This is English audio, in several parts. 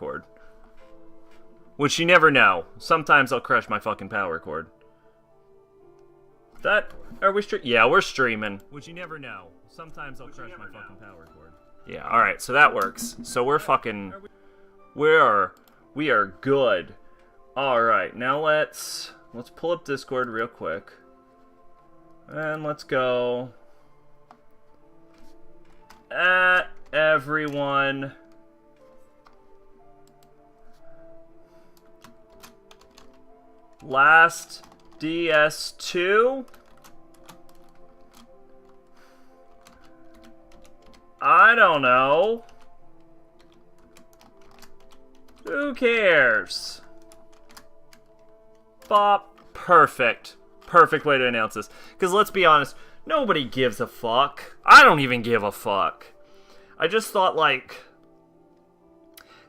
cord. Which you never know. Sometimes I'll crush my fucking power cord. Are we yeah, we're streaming. Which you never know. Sometimes I'll crush my fucking power cord. Yeah, alright, so that works. So we're fucking... We are good. Alright, now let's pull up Discord real quick. And let's go... everyone... Last DS2? I don't know. Who cares? Bop. Perfect. Perfect way to announce this. Because let's be honest, nobody gives a fuck. I don't even give a fuck. I just thought, like...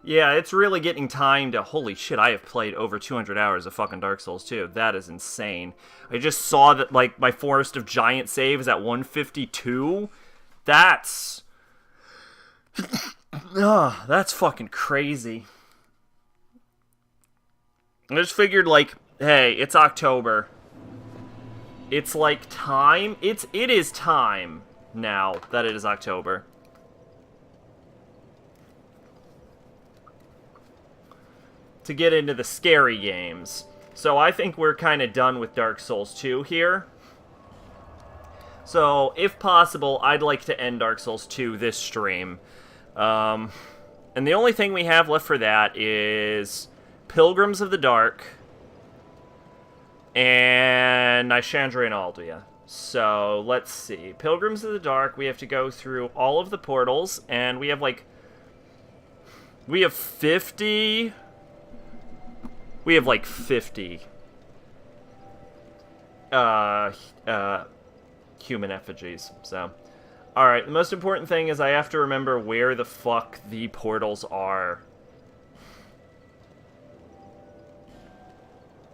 Yeah, it's really getting time to... Holy shit, I have played over 200 hours of fucking Dark Souls 2. That is insane. I just saw that, like, my Forest of Giant save is at 152. That's... that's fucking crazy. I just figured, like, hey, it's October. It's, like, time. It is time now that it is October. To get into the scary games. So I think we're kind of done with Dark Souls 2 here. So, if possible, I'd like to end Dark Souls 2 this stream. And the only thing we have left for that is Pilgrims of the Dark and Nishandra and Aldia. So, let's see. Pilgrims of the Dark, we have to go through all of the portals, and we have, like... We have 50... We have, like, 50... human effigies, so... Alright, the most important thing is I have to remember where the fuck the portals are.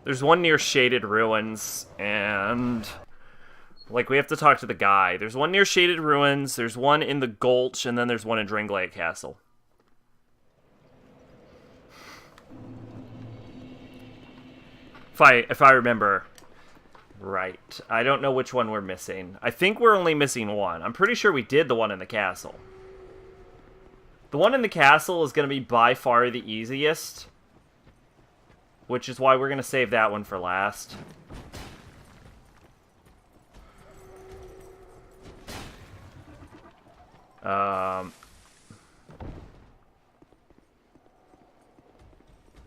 There's one near Shaded Ruins, and... Like, we have to talk to the guy. There's one near Shaded Ruins, there's one in the Gulch, and then there's one in Dringlade Castle. If I remember right. I don't know which one we're missing. I think we're only missing one. I'm pretty sure we did the one in the castle. The one in the castle is going to be by far the easiest, which is why we're going to save that one for last.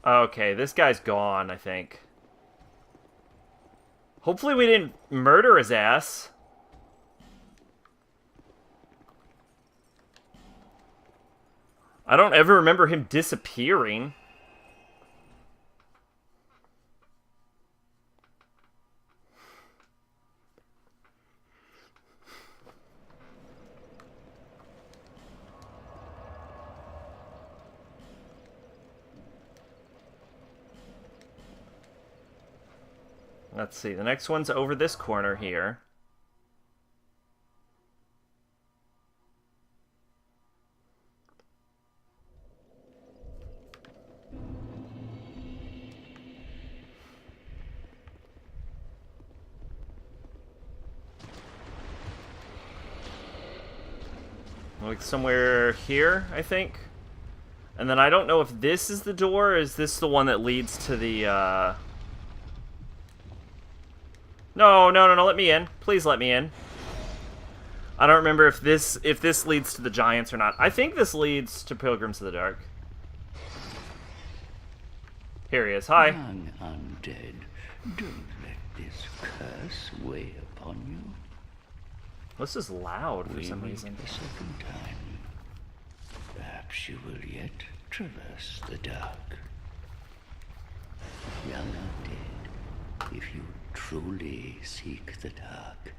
Okay, this guy's gone, I think. Hopefully we didn't murder his ass. I don't ever remember him disappearing. Let's see, the next one's over this corner here. Like somewhere here, I think. And then I don't know if this is the door, or is this the one that leads to the, No, let me in. Please let me in. I don't remember if this leads to the Giants or not. I think this leads to Pilgrims of the Dark. Here he is. Hi. Young undead, don't let this curse weigh upon you. This is loud for some We reason. meet a second time. Perhaps you will yet traverse the dark. Young undead, if you truly seek the dark,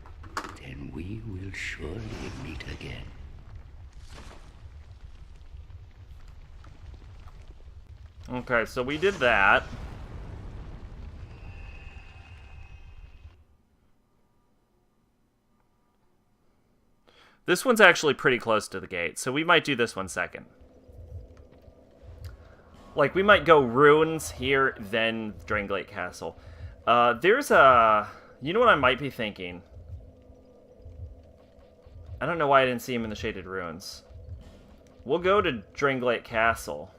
then we will surely meet again. Okay, so we did that. This one's actually pretty close to the gate, so we might do this one second. Like, we might go ruins here, then Drangleic Castle. There's a... You know what I might be thinking? I don't know why I didn't see him in the Shaded Ruins. We'll go to Drangleic Castle.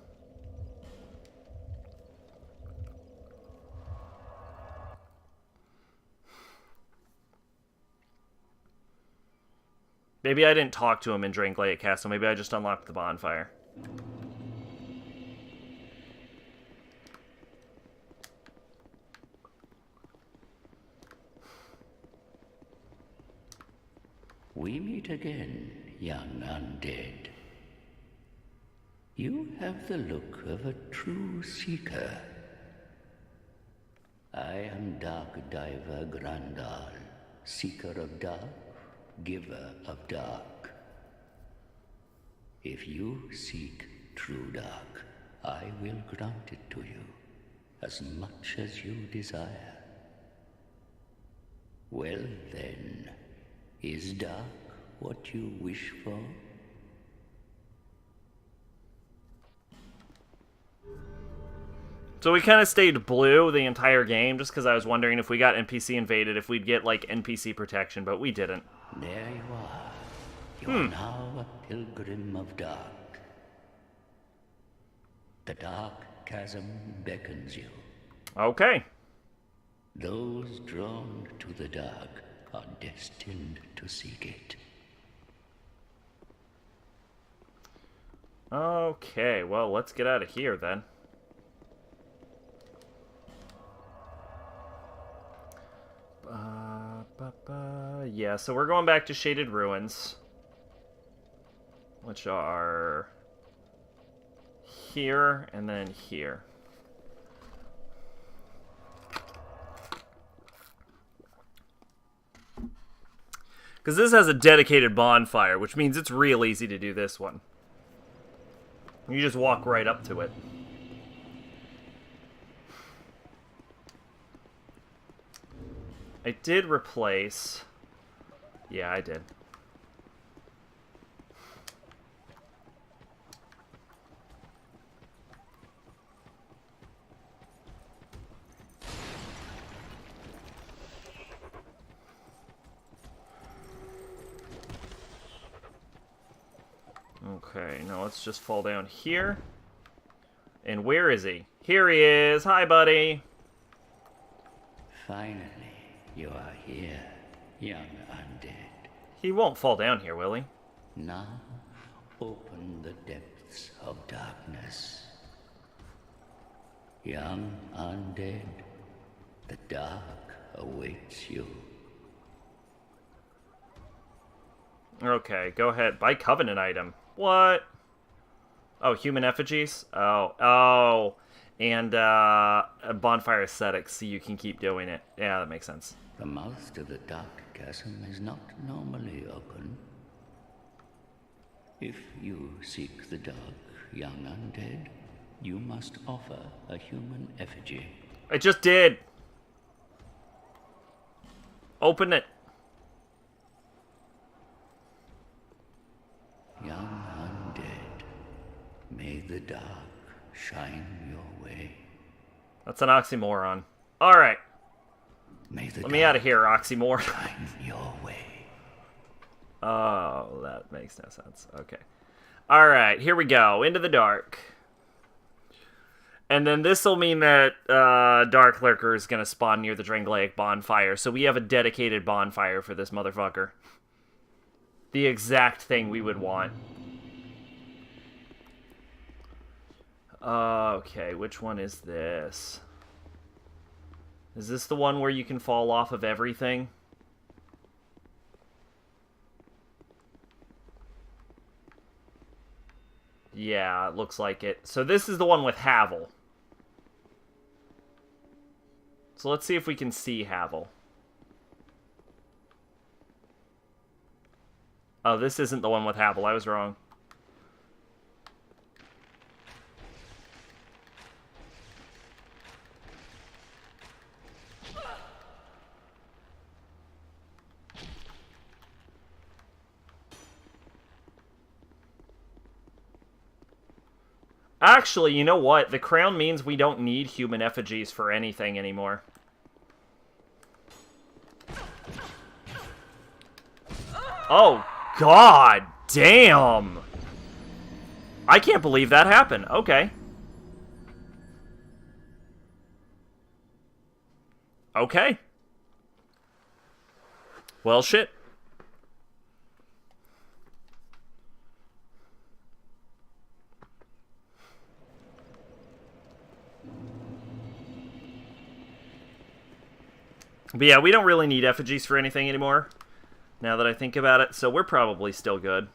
Maybe I didn't talk to him in Drangleic Castle. Maybe I just unlocked the bonfire. We meet again, young undead. You have the look of a true seeker. I am Dark Diver Grandal, seeker of dark, giver of dark. If you seek true dark, I will grant it to you, as much as you desire. Well then, is dark what you wish for? So we kind of stayed blue the entire game just because I was wondering if we got NPC invaded, if we'd get, like, NPC protection, but we didn't. There you are. You are now a pilgrim of dark. The dark chasm beckons you. Okay. Those drawn to the dark are destined to seek it. Okay, well, let's get out of here then. Yeah, so we're going back to Shaded Ruins, which are here and then here. Because this has a dedicated bonfire, which means it's real easy to do this one. You just walk right up to it. I did replace... Yeah, I did. Okay, now let's just fall down here. And where is he? Here he is! Hi, buddy! Finally, you are here, young undead. He won't fall down here, will he? Now, open the depths of darkness. Young undead, the dark awaits you. Okay, go ahead. Buy Covenant item. What? Oh, human effigies? Oh. And, bonfire aesthetics, so you can keep doing it. Yeah, that makes sense. The mouth to the dark chasm is not normally open. If you seek the dark, young undead, you must offer a human effigy. I just did! Open it! Young undead, may the dark shine your way. That's an oxymoron. Alright. Let me out of here, oxymoron. Shine your way. Oh, that makes no sense. Okay. Alright, here we go. Into the dark. And then this will mean that Dark Lurker is going to spawn near the Drangleic bonfire. So we have a dedicated bonfire for this motherfucker. The exact thing we would want. Okay, which one is this? Is this the one where you can fall off of everything? Yeah, it looks like it. So this is the one with Havel. So let's see if we can see Havel. Oh, this isn't the one with Havel. I was wrong. Actually, you know what? The crown means we don't need human effigies for anything anymore. Oh, god damn! I can't believe that happened. Okay. Okay. Well, shit. But yeah, we don't really need effigies for anything anymore, now that I think about it, so we're probably still good.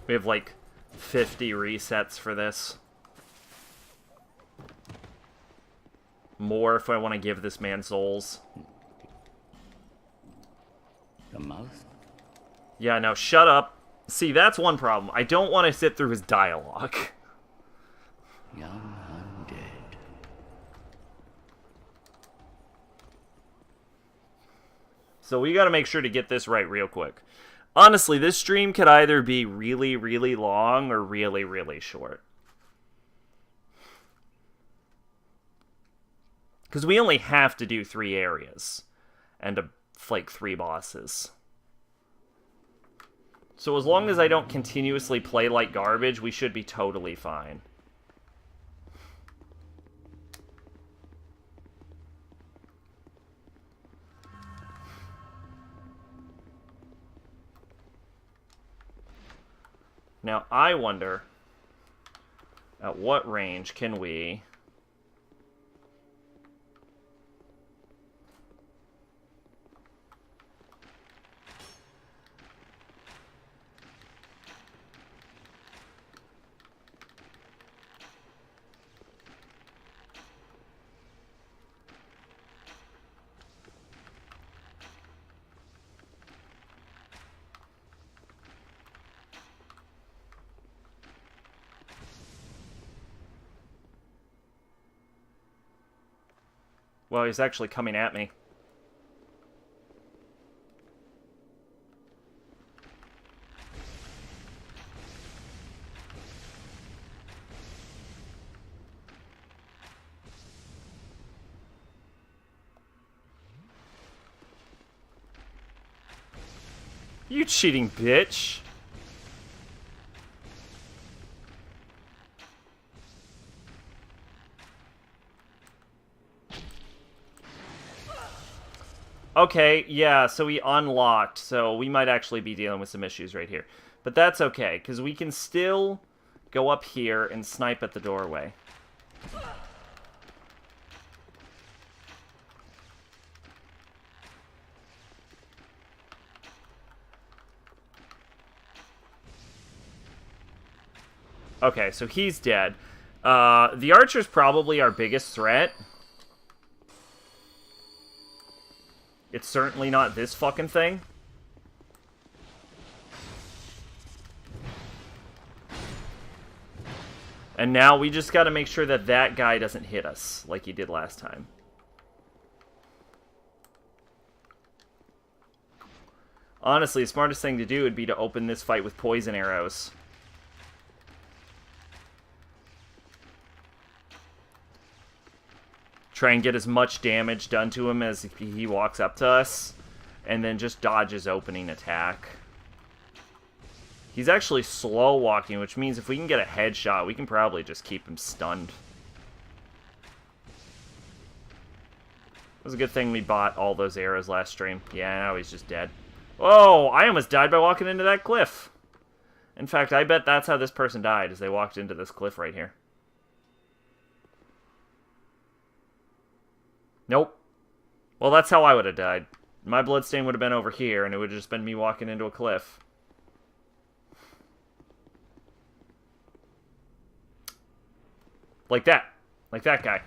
We have like 50 resets for this. More if I want to give this man souls. The mouth? Yeah, no, shut up. See, that's one problem. I don't want to sit through his dialogue. Young undead. So we gotta make sure to get this right real quick. Honestly, this stream could either be really, really long or really, really short. Because we only have to do 3 areas. And like 3 bosses. So as long as I don't continuously play like garbage, we should be totally fine. Now, I wonder, at what range can we... Well, he's actually coming at me. You cheating bitch. Okay, yeah, so we unlocked, so we might actually be dealing with some issues right here. But that's okay, because we can still go up here and snipe at the doorway. Okay, so he's dead. The archer's probably our biggest threat. It's certainly not this fucking thing. And now we just gotta make sure that that guy doesn't hit us like he did last time. Honestly, the smartest thing to do would be to open this fight with poison arrows. Try and get as much damage done to him as he walks up to us, and then just dodge his opening attack. He's actually slow walking, which means if we can get a headshot, we can probably just keep him stunned. It was a good thing we bought all those arrows last stream. Yeah, now he's just dead. Oh, I almost died by walking into that cliff. In fact, I bet that's how this person died, as they walked into this cliff right here. Nope. Well, that's how I would have died. My bloodstain would have been over here, and it would have just been me walking into a cliff. Like that. Like that guy.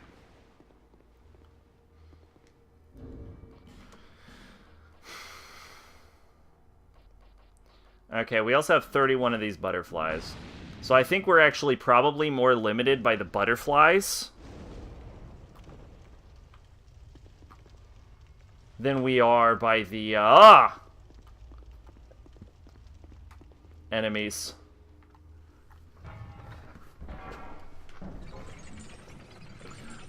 Okay, we also have 31 of these butterflies. So I think we're actually probably more limited by the butterflies than we are by the, enemies.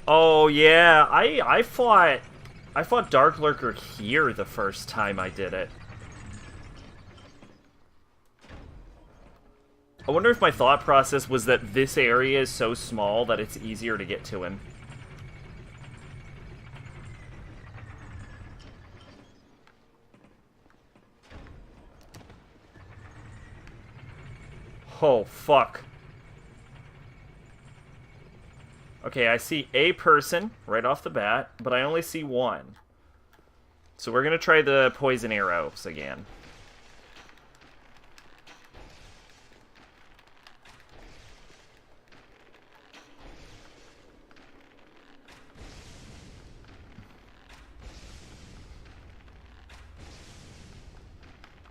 Oh, yeah, I fought Dark Lurker here the first time I did it. I wonder if my thought process was that this area is so small that it's easier to get to him. Oh, fuck. Okay, I see a person right off the bat, but I only see one. So we're gonna try the poison arrows again.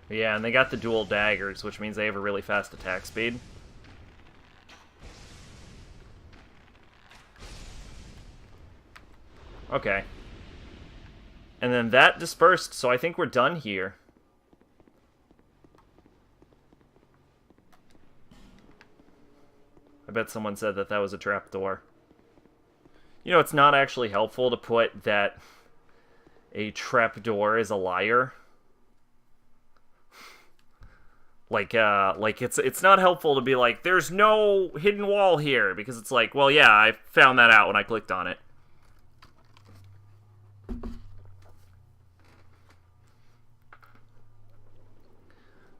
Yeah, and they got the dual daggers, which means they have a really fast attack speed. Okay. And then that dispersed, so I think we're done here. I bet someone said that that was a trapdoor. You know, it's not actually helpful to put that a trapdoor is a liar. Like it's not helpful to be like, there's no hidden wall here, because it's like, well, yeah, I found that out when I clicked on it.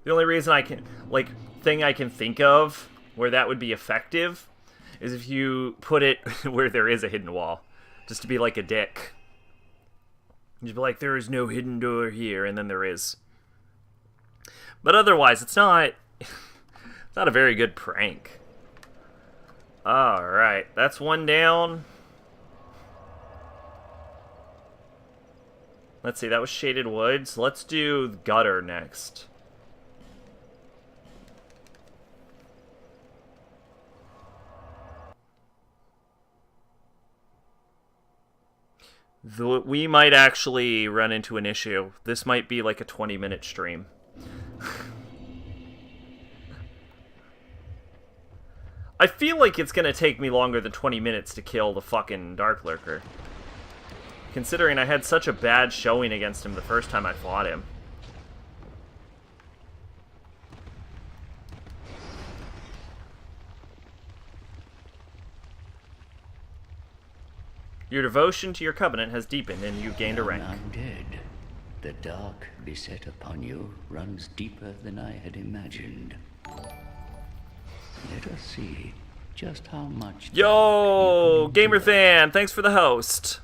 The only reason I can, thing I can think of where that would be effective is if you put it where there is a hidden wall. Just to be like a dick. Just be like, there is no hidden door here, and then there is. But otherwise, it's not a very good prank. Alright, that's one down. Let's see, that was Shaded Woods. Let's do Gutter next. We might actually run into an issue. This might be like a 20-minute stream. I feel like it's gonna take me longer than 20 minutes to kill the fucking Dark Lurker. Considering I had such a bad showing against him the first time I fought him. Your devotion to your covenant has deepened, and you've gained a rank. Undead. The dark beset upon you runs deeper than I had imagined. Let us see just how much... Yo, Gamer Fan, thanks for the host.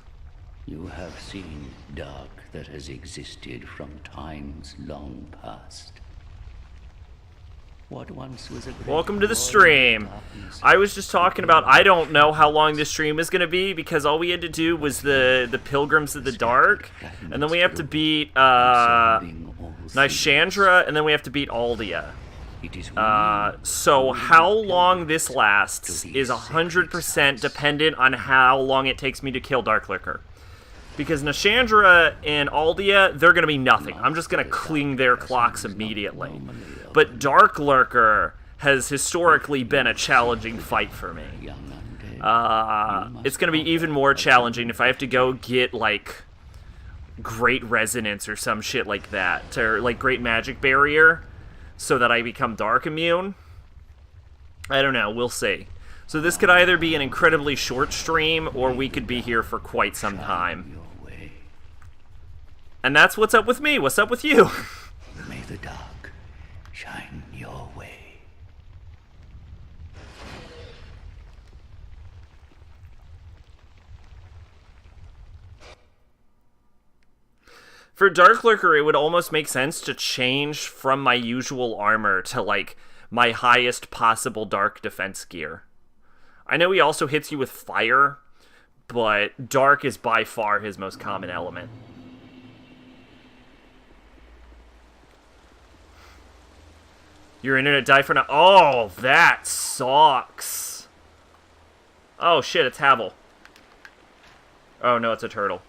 You have seen dark that has existed from times long past. What once was a Welcome to the stream. I was just talking about, I don't know how long this stream is going to be, because all we had to do was the Pilgrims of the Dark, and then we have to beat Nyshandra, and then we have to beat Aldia. So how long this lasts is 100% dependent on how long it takes me to kill Dark Lurker. Because Nyshandra and Aldia, they're going to be nothing. I'm just going to cling their clocks immediately. But Dark Lurker has historically been a challenging fight for me. It's going to be even more challenging if I have to go get, like, Great Resonance or some shit like that. Or, like, Great Magic Barrier, so that I become Dark Immune. I don't know, we'll see. So this could either be an incredibly short stream, or we could be here for quite some time. And that's what's up with me. What's up with you? May the dark shine your way. For Dark Lurker, it would almost make sense to change from my usual armor to, like, my highest possible dark defense gear. I know he also hits you with fire, but dark is by far his most common element. Your internet died for now. Oh, that sucks. Oh, shit, it's Havel. Oh, no, it's a turtle.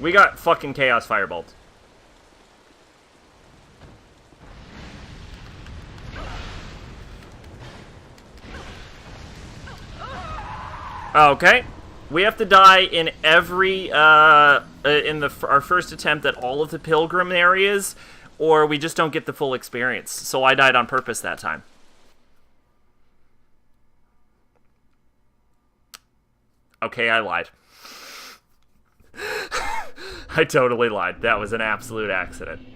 We got fucking Chaos Firebolt. Okay. We have to die in every, our first attempt at all of the Pilgrim areas, or we just don't get the full experience. So I died on purpose that time. Okay, I lied. I totally lied. That was an absolute accident.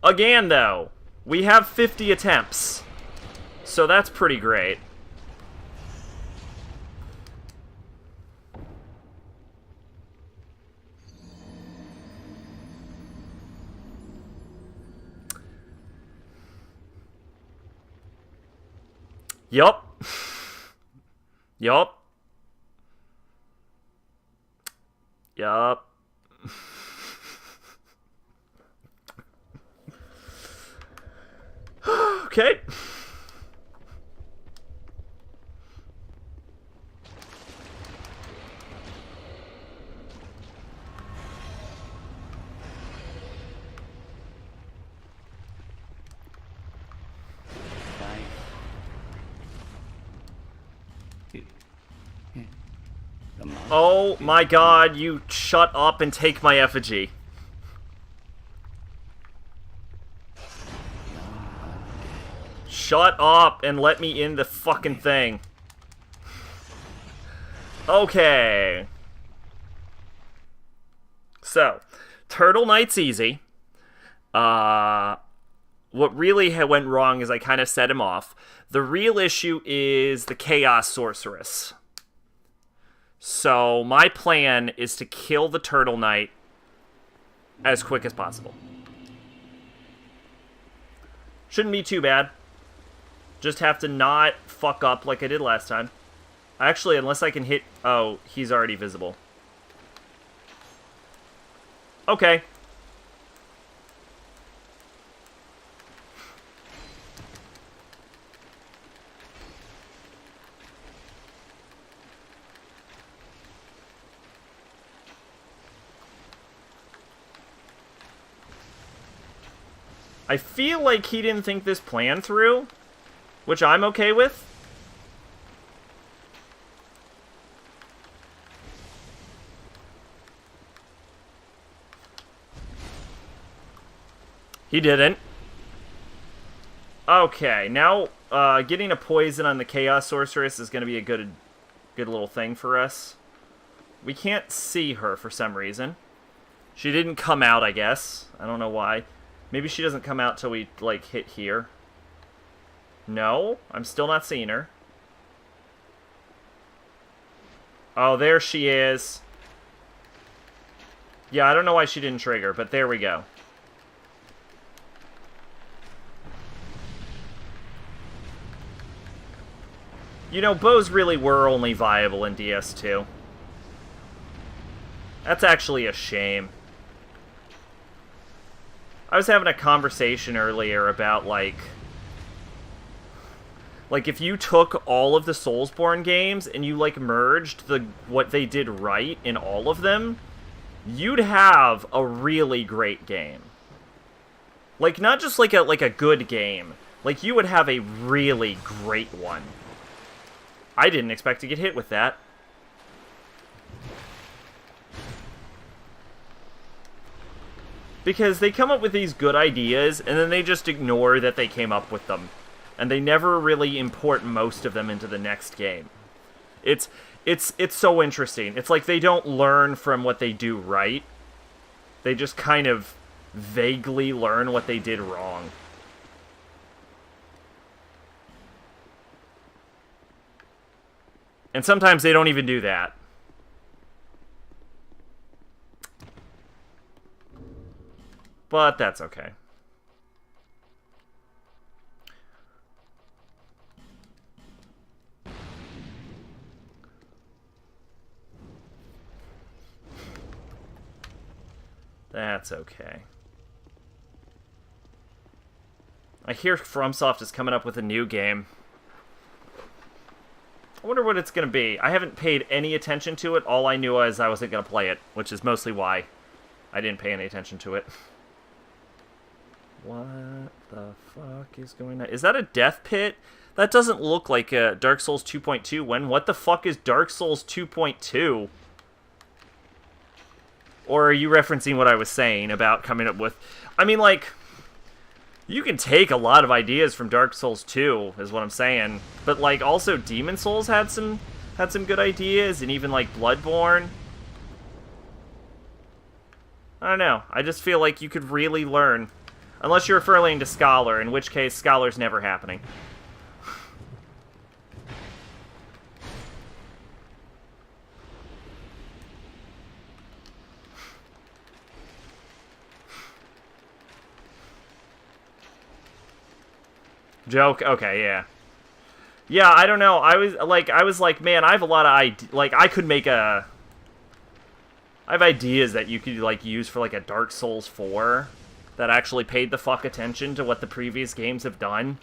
Again, though, we have 50 attempts. So that's pretty great. Yup. Yup. Yup. Okay. Oh my god, you shut up and take my effigy. Shut up and let me in the fucking thing. Okay. So, Turtle Knight's easy. What really went wrong is I kind of set him off. The real issue is the Chaos Sorceress. So, my plan is to kill the Turtle Knight as quick as possible. Shouldn't be too bad. Just have to not fuck up like I did last time. Actually, unless I can hit... Oh, he's already visible. Okay. I feel like he didn't think this plan through, which I'm okay with. He didn't. Okay, now getting a poison on the Chaos Sorceress is going to be a good little thing for us. We can't see her for some reason. She didn't come out, I guess. I don't know why. Maybe she doesn't come out till we, like, hit here. No, I'm still not seeing her. Oh, there she is. Yeah, I don't know why she didn't trigger, but there we go. You know, bows really were only viable in DS2. That's actually a shame. I was having a conversation earlier about, like if you took all of the Soulsborne games and you, like, merged what they did right in all of them, you'd have a really great game. Like, not just like a good game. Like, you would have a really great one. I didn't expect to get hit with that. Because they come up with these good ideas, and then they just ignore that they came up with them. And they never really import most of them into the next game. It's so interesting. It's like they don't learn from what they do right. They just kind of vaguely learn what they did wrong. And sometimes they don't even do that. But that's okay. That's okay. I hear FromSoft is coming up with a new game. I wonder what it's going to be. I haven't paid any attention to it. All I knew was I wasn't going to play it, which is mostly why I didn't pay any attention to it. What the fuck is going on? Is that a death pit? That doesn't look like Dark Souls 2.2. What the fuck is Dark Souls 2.2? Or are you referencing what I was saying about coming up with... I mean, like... You can take a lot of ideas from Dark Souls 2, is what I'm saying. But, like, also Demon Souls had some good ideas, and even, like, Bloodborne. I don't know. I just feel like you could really learn. Unless you're referring to Scholar, in which case Scholar's never happening. Joke? Okay, yeah. Yeah, I don't know. I was like, man, I have a lot of ideas. Like, I could make a... I have ideas that you could, like, use for, like, a Dark Souls 4 that actually paid the fuck attention to what the previous games have done.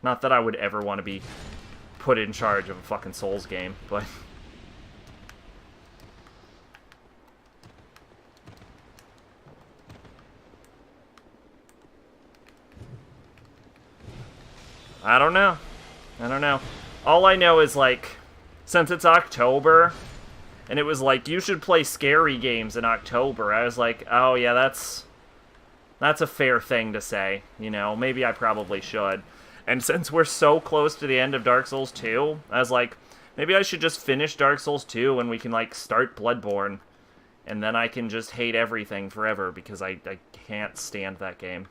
Not that I would ever want to be put in charge of a fucking Souls game, but... I don't know. All I know is, like, since it's October, and it was like, you should play scary games in October, I was like, oh yeah, that's a fair thing to say, you know, maybe I probably should. And since we're so close to the end of Dark Souls 2, I was like, maybe I should just finish Dark Souls 2 and we can, like, start Bloodborne, and then I can just hate everything forever, because I can't stand that game.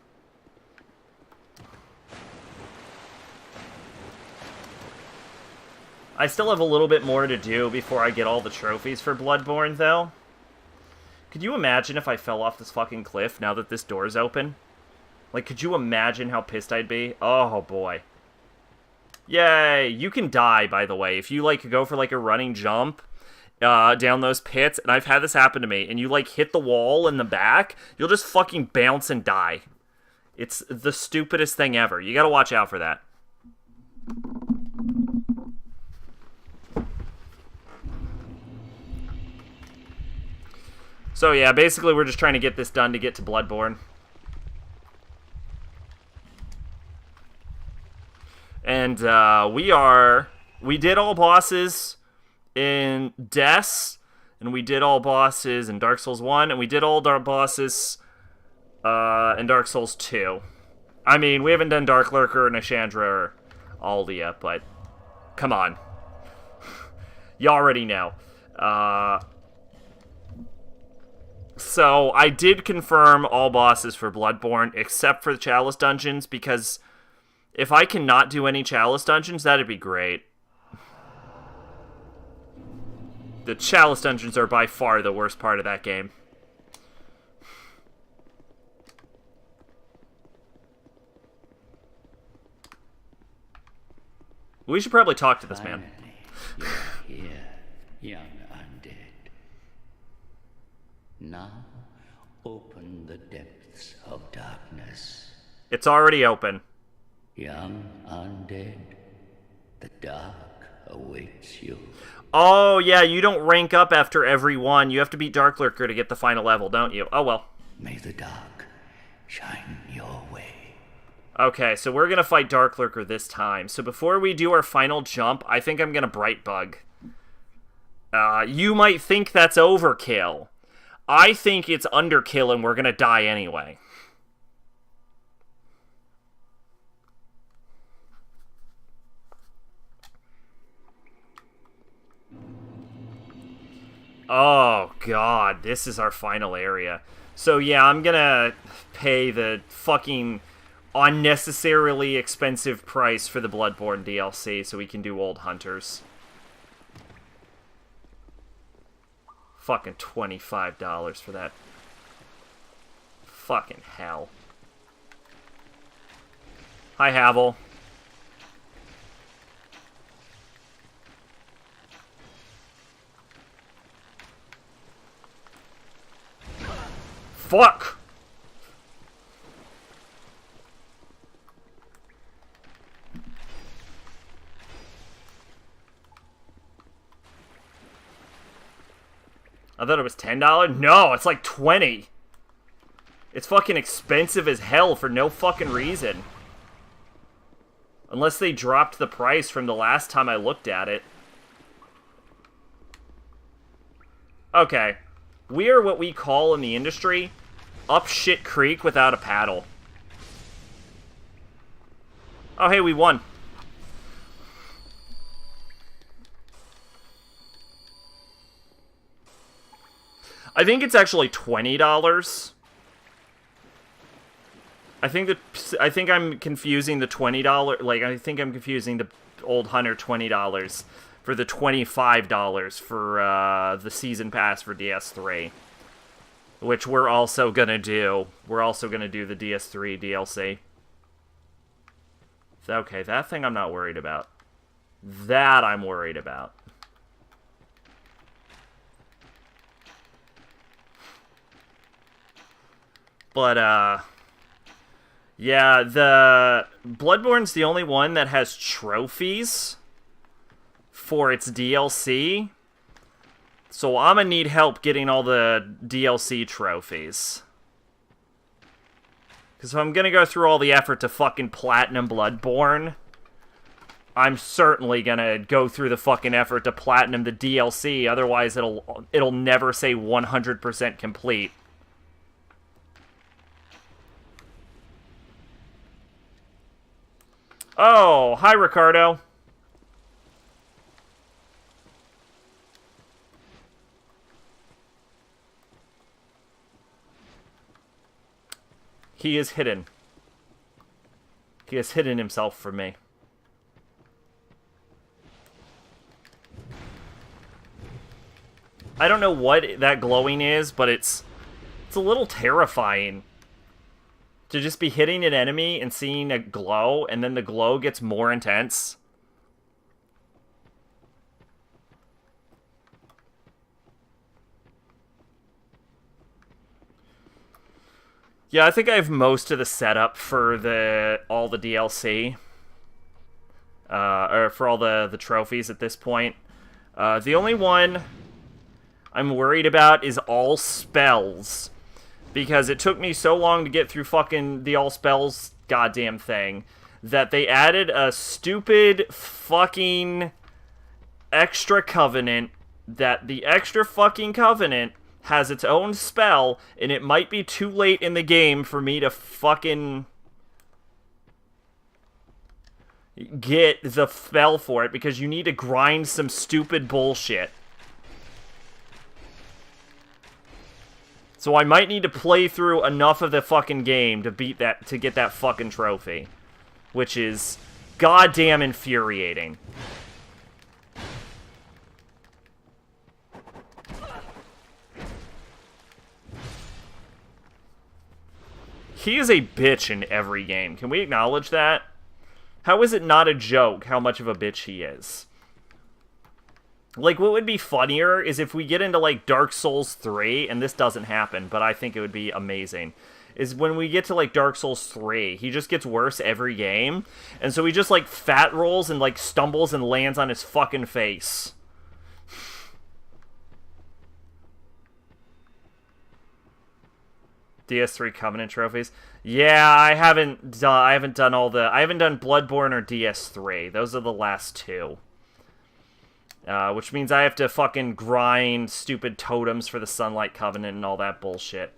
I still have a little bit more to do before I get all the trophies for Bloodborne, though. Could you imagine if I fell off this fucking cliff now that this door's open? Like, could you imagine how pissed I'd be? Oh, boy. Yay! You can die, by the way. If you, like, go for, like, a running jump down those pits, and I've had this happen to me, and you, like, hit the wall in the back, you'll just fucking bounce and die. It's the stupidest thing ever. You gotta watch out for that. So yeah, basically we're just trying to get this done to get to Bloodborne. And we did all bosses in Des, and we did all bosses in Dark Souls 1, and we did all our bosses in Dark Souls 2. I mean, we haven't done Dark Lurker, Nashandra, or Aldia, but come on. You already know. So, I did confirm all bosses for Bloodborne, except for the Chalice Dungeons, because if I cannot do any Chalice Dungeons, that'd be great. The Chalice Dungeons are by far the worst part of that game. We should probably talk to this man. You're here, young undead. Now, open the depths of darkness. It's already open. Young undead, the dark awaits you. Oh, yeah, you don't rank up after every one. You have to beat Dark Lurker to get the final level, don't you? Oh, well. May the dark shine your way. Okay, so we're gonna fight Dark Lurker this time. So before we do our final jump, I think I'm gonna Bright Bug. You might think that's overkill. I think it's underkill and we're gonna die anyway. Oh, God, this is our final area. So, yeah, I'm gonna pay the fucking unnecessarily expensive price for the Bloodborne DLC so we can do Old Hunters. Fucking $25 for that. Fucking hell. Hi, Havel. Fuck! I thought it was $10. No, it's like $20. It's fucking expensive as hell for no fucking reason. Unless they dropped the price from the last time I looked at it. Okay. We are what we call in the industry up shit creek without a paddle. Oh, hey, we won. I think it's actually $20. I think I'm confusing the $20, like, I think I'm confusing the old Hunter $20 for the $25 for the season pass for DS3. Which we're also gonna do. We're also gonna do the DS3 DLC. Okay, that thing I'm not worried about. That I'm worried about. But, yeah, the Bloodborne's the only one that has trophies for its DLC. So I'm gonna need help getting all the DLC trophies. Because if I'm gonna go through all the effort to fucking platinum Bloodborne, I'm certainly gonna go through the fucking effort to platinum the DLC. Otherwise, it'll never say 100% complete. Oh, hi, Ricardo. He is hidden. He has hidden himself from me. I don't know what that glowing is, but it's a little terrifying. To just be hitting an enemy and seeing a glow, and then the glow gets more intense. Yeah, I think I have most of the setup for all the DLC. Or for all the trophies at this point. The only one I'm worried about is all spells. Because it took me so long to get through fucking the all spells goddamn thing that they added a stupid fucking extra covenant that the extra fucking covenant has its own spell, and it might be too late in the game for me to fucking get the spell for it because you need to grind some stupid bullshit. So I might need to play through enough of the fucking game to beat that, to get that fucking trophy. Which is goddamn infuriating. He is a bitch in every game. Can we acknowledge that? How is it not a joke how much of a bitch he is? Like, what would be funnier is if we get into, like, Dark Souls 3, and this doesn't happen, but I think it would be amazing, is when we get to, like, Dark Souls 3, he just gets worse every game, and so he just, like, fat rolls and, like, stumbles and lands on his fucking face. DS3 Covenant trophies. Yeah, I haven't done all the... I haven't done Bloodborne or DS3. Those are the last two. Which means I have to fucking grind stupid totems for the Sunlight Covenant and all that bullshit.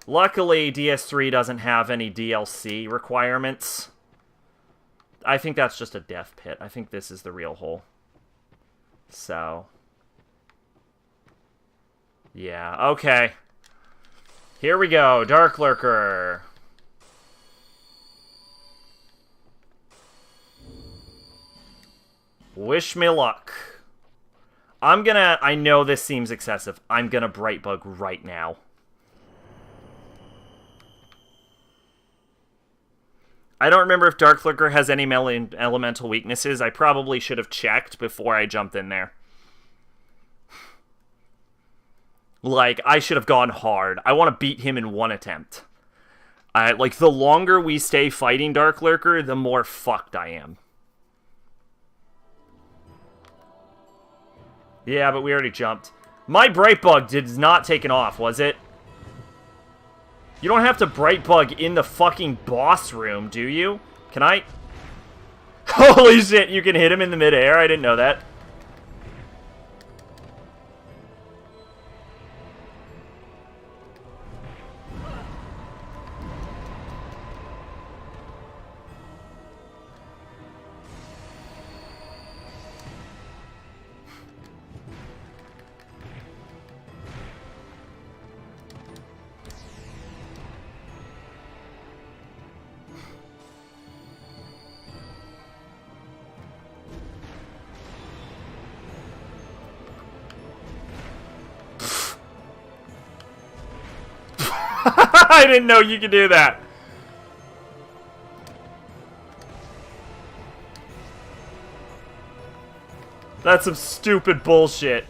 Luckily, DS3 doesn't have any DLC requirements. I think that's just a death pit. I think this is the real hole. So... yeah, okay. Here we go, Dark Lurker. Wish me luck. I know this seems excessive. I'm gonna Brightbug right now. I don't remember if Dark Lurker has any elemental weaknesses. I probably should have checked before I jumped in there. Like, I should have gone hard. I want to beat him in one attempt. Like, the longer we stay fighting Dark Lurker, the more fucked I am. Yeah, but we already jumped. My bright bug did not take it off, was it? You don't have to bright bug in the fucking boss room, do you? Can I? Holy shit, you can hit him in the midair. I didn't know that. I didn't know you could do that. That's some stupid bullshit.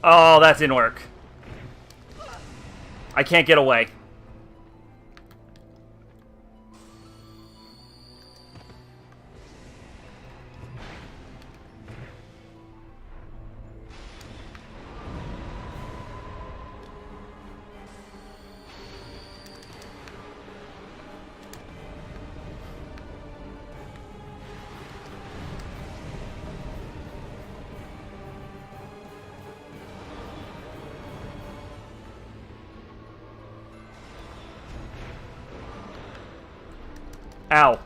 Oh, that didn't work. I can't get away. Ow.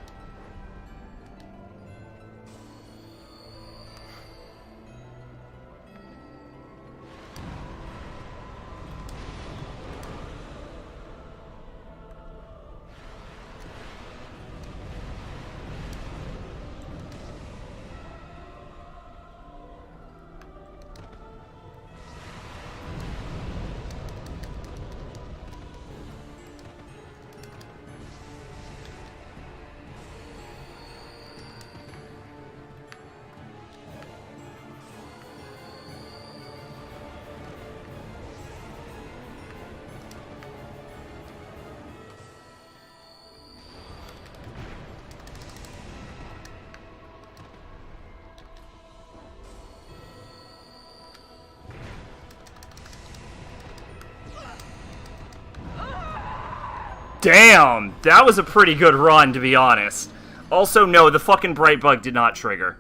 Damn, that was a pretty good run, to be honest. Also, no, the fucking bright bug did not trigger.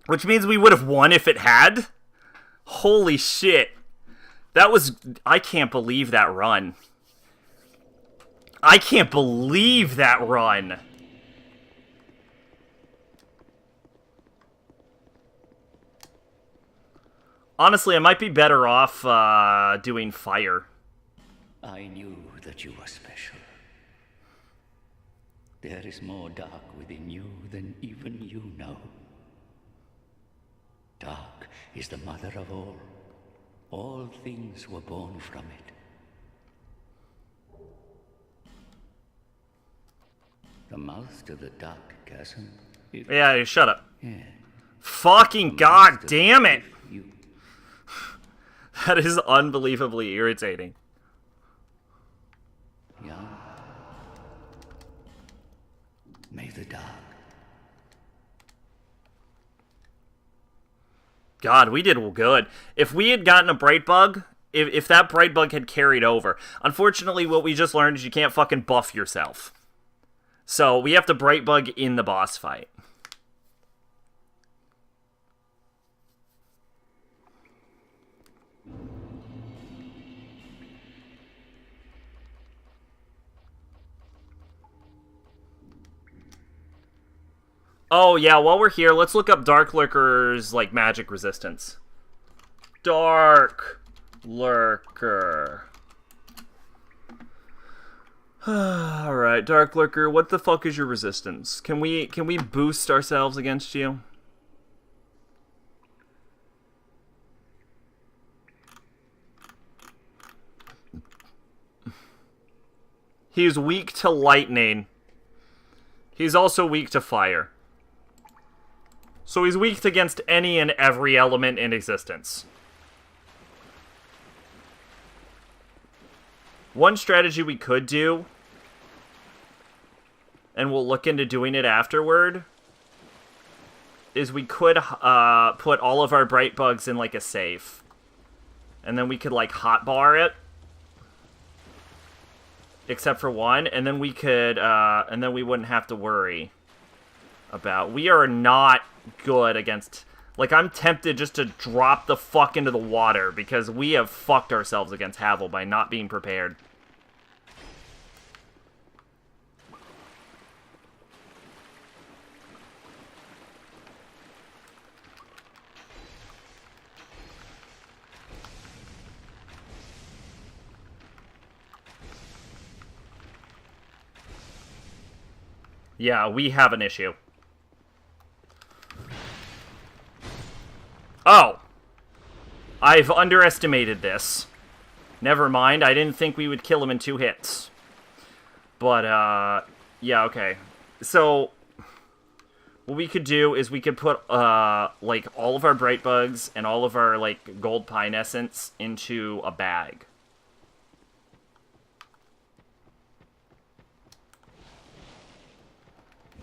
Which means we would have won if it had? Holy shit. That was... I can't believe that run. I can't believe that run. Honestly, I might be better off doing fire. I knew that you were special. There is more dark within you than even you know. Dark is the mother of all. All things were born from it. The mouth to the dark chasm. Yeah, shut up. Yeah. Fucking god damn it! You. That is unbelievably irritating. Young. May the dark. God, we did good. If we had gotten a bright bug, if that bright bug had carried over. Unfortunately, what we just learned is you can't fucking buff yourself. So we have to bright bug in the boss fight. Oh, yeah, while we're here, let's look up Dark Lurker's, like, magic resistance. Dark Lurker. Alright, Dark Lurker, what the fuck is your resistance? Can we boost ourselves against you? He's weak to lightning. He's also weak to fire. So he's weak against any and every element in existence. One strategy we could do, and we'll look into doing it afterward, is we could put all of our bright bugs in, like, a safe. And then we could, like, hotbar it. Except for one. And then we could, and then we wouldn't have to worry about... We are not good against... Like, I'm tempted just to drop the fuck into the water, because we have fucked ourselves against Havel by not being prepared. Yeah, we have an issue. Oh! I've underestimated this. Never mind, I didn't think we would kill him in 2 hits. But, yeah, okay. So, what we could do is we could put, like, all of our bright bugs and all of our, like, gold pine essence into a bag.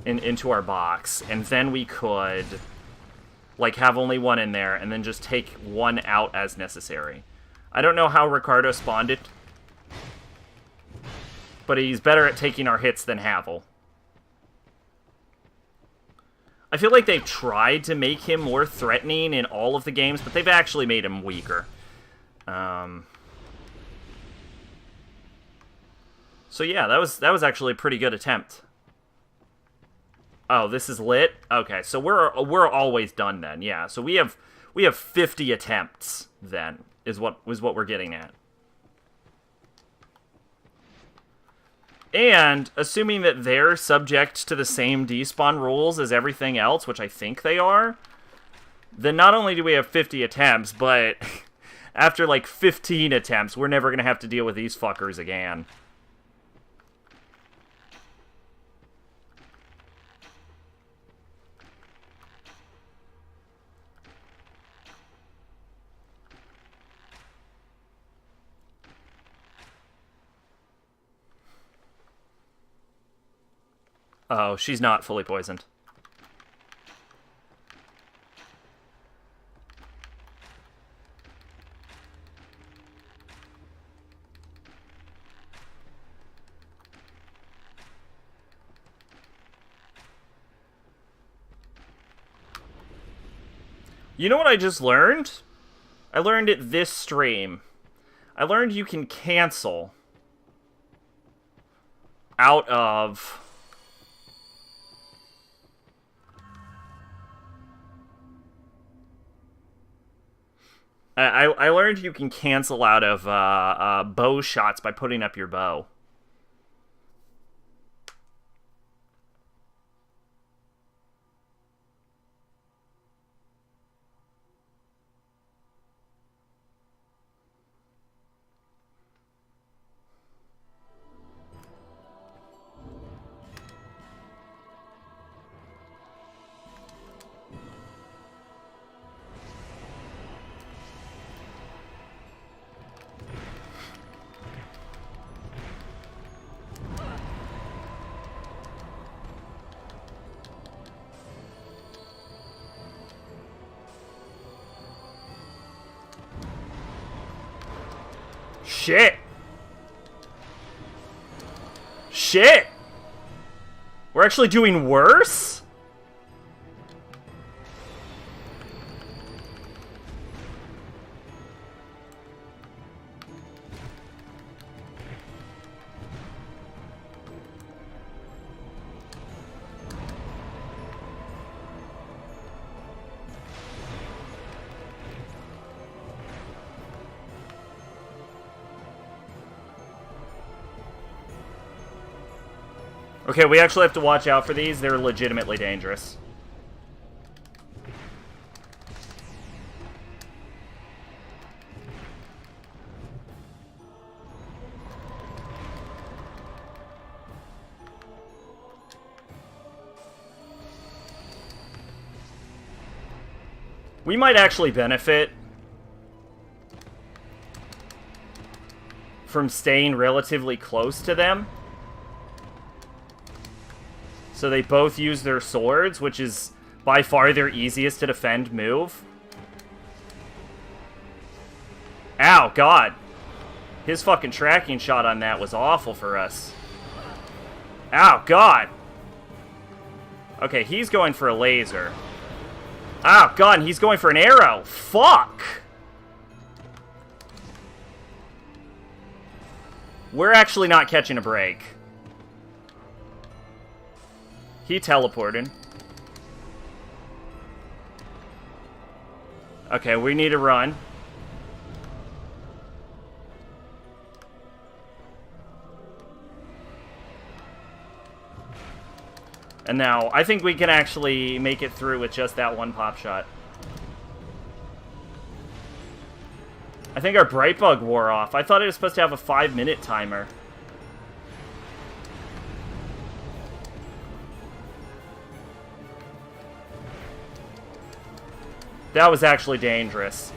Into our box, and then we could, like, have only one in there, and then just take one out as necessary. I don't know how Ricardo spawned it, but he's better at taking our hits than Havel. I feel like they've tried to make him more threatening in all of the games, but they've actually made him weaker. So yeah, that was actually a pretty good attempt. Oh, this is lit? Okay, so we're always done then. Yeah, so we have 50 attempts then is what we're getting at. And assuming that they're subject to the same despawn rules as everything else, which I think they are, then not only do we have 50 attempts, but after like 15 attempts, we're never going to have to deal with these fuckers again. Oh, she's not fully poisoned. You know what I just learned? I learned it this stream. I learned you can cancel out of... I learned you can cancel out of bow shots by putting up your bow. Shit! Shit! We're actually doing worse? Okay, we actually have to watch out for these. They're legitimately dangerous. We might actually benefit from staying relatively close to them. So they both use their swords, which is by far their easiest to defend move. Ow, God. His fucking tracking shot on that was awful for us. Ow, God. Okay, he's going for a laser. Ow, God, and he's going for an arrow. Fuck! We're actually not catching a break. He teleported. Okay, we need to run. And now, I think we can actually make it through with just that one pop shot. I think our bright bug wore off. I thought it was supposed to have a 5-minute timer. That was actually dangerous.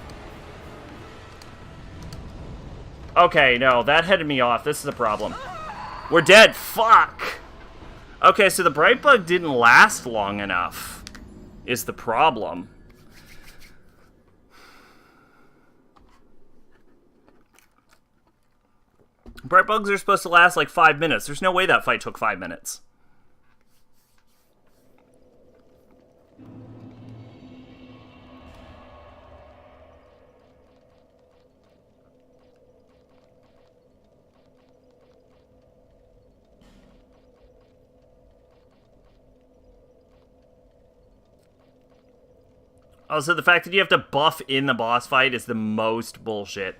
Okay, no, that headed me off. This is a problem. We're dead. Fuck! Okay, so the bright bug didn't last long enough, is the problem. Bright bugs are supposed to last like 5 minutes. There's no way that fight took 5 minutes. Also, the fact that you have to buff in the boss fight is the most bullshit.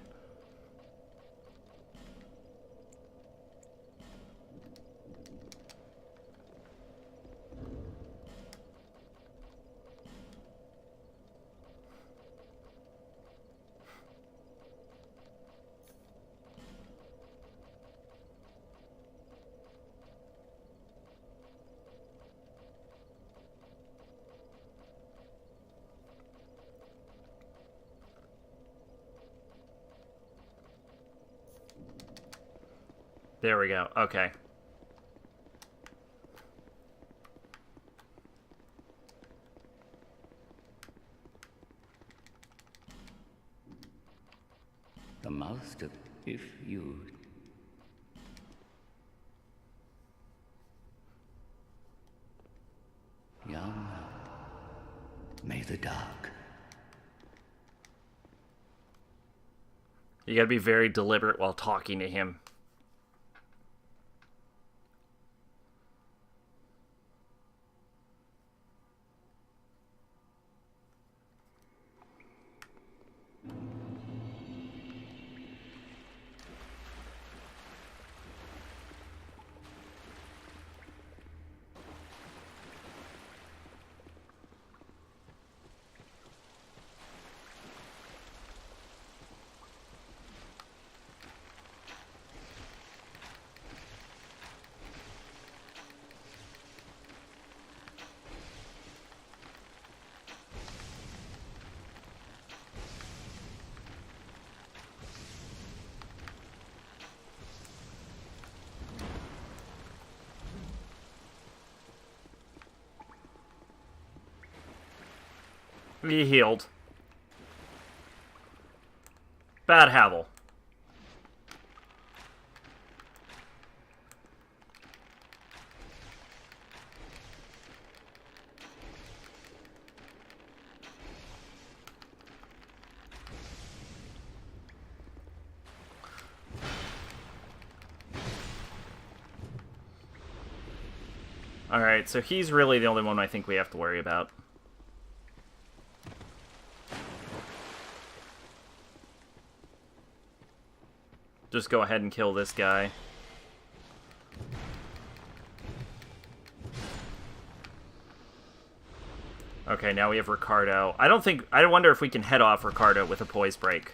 There we go. Okay. The master, if you... Young, may the dark... You gotta be very deliberate while talking to him. He healed. Bad Havel. Alright, so he's really the only one I think we have to worry about. Just go ahead and kill this guy. Okay, now we have Ricardo. I wonder if we can head off Ricardo with a poise break.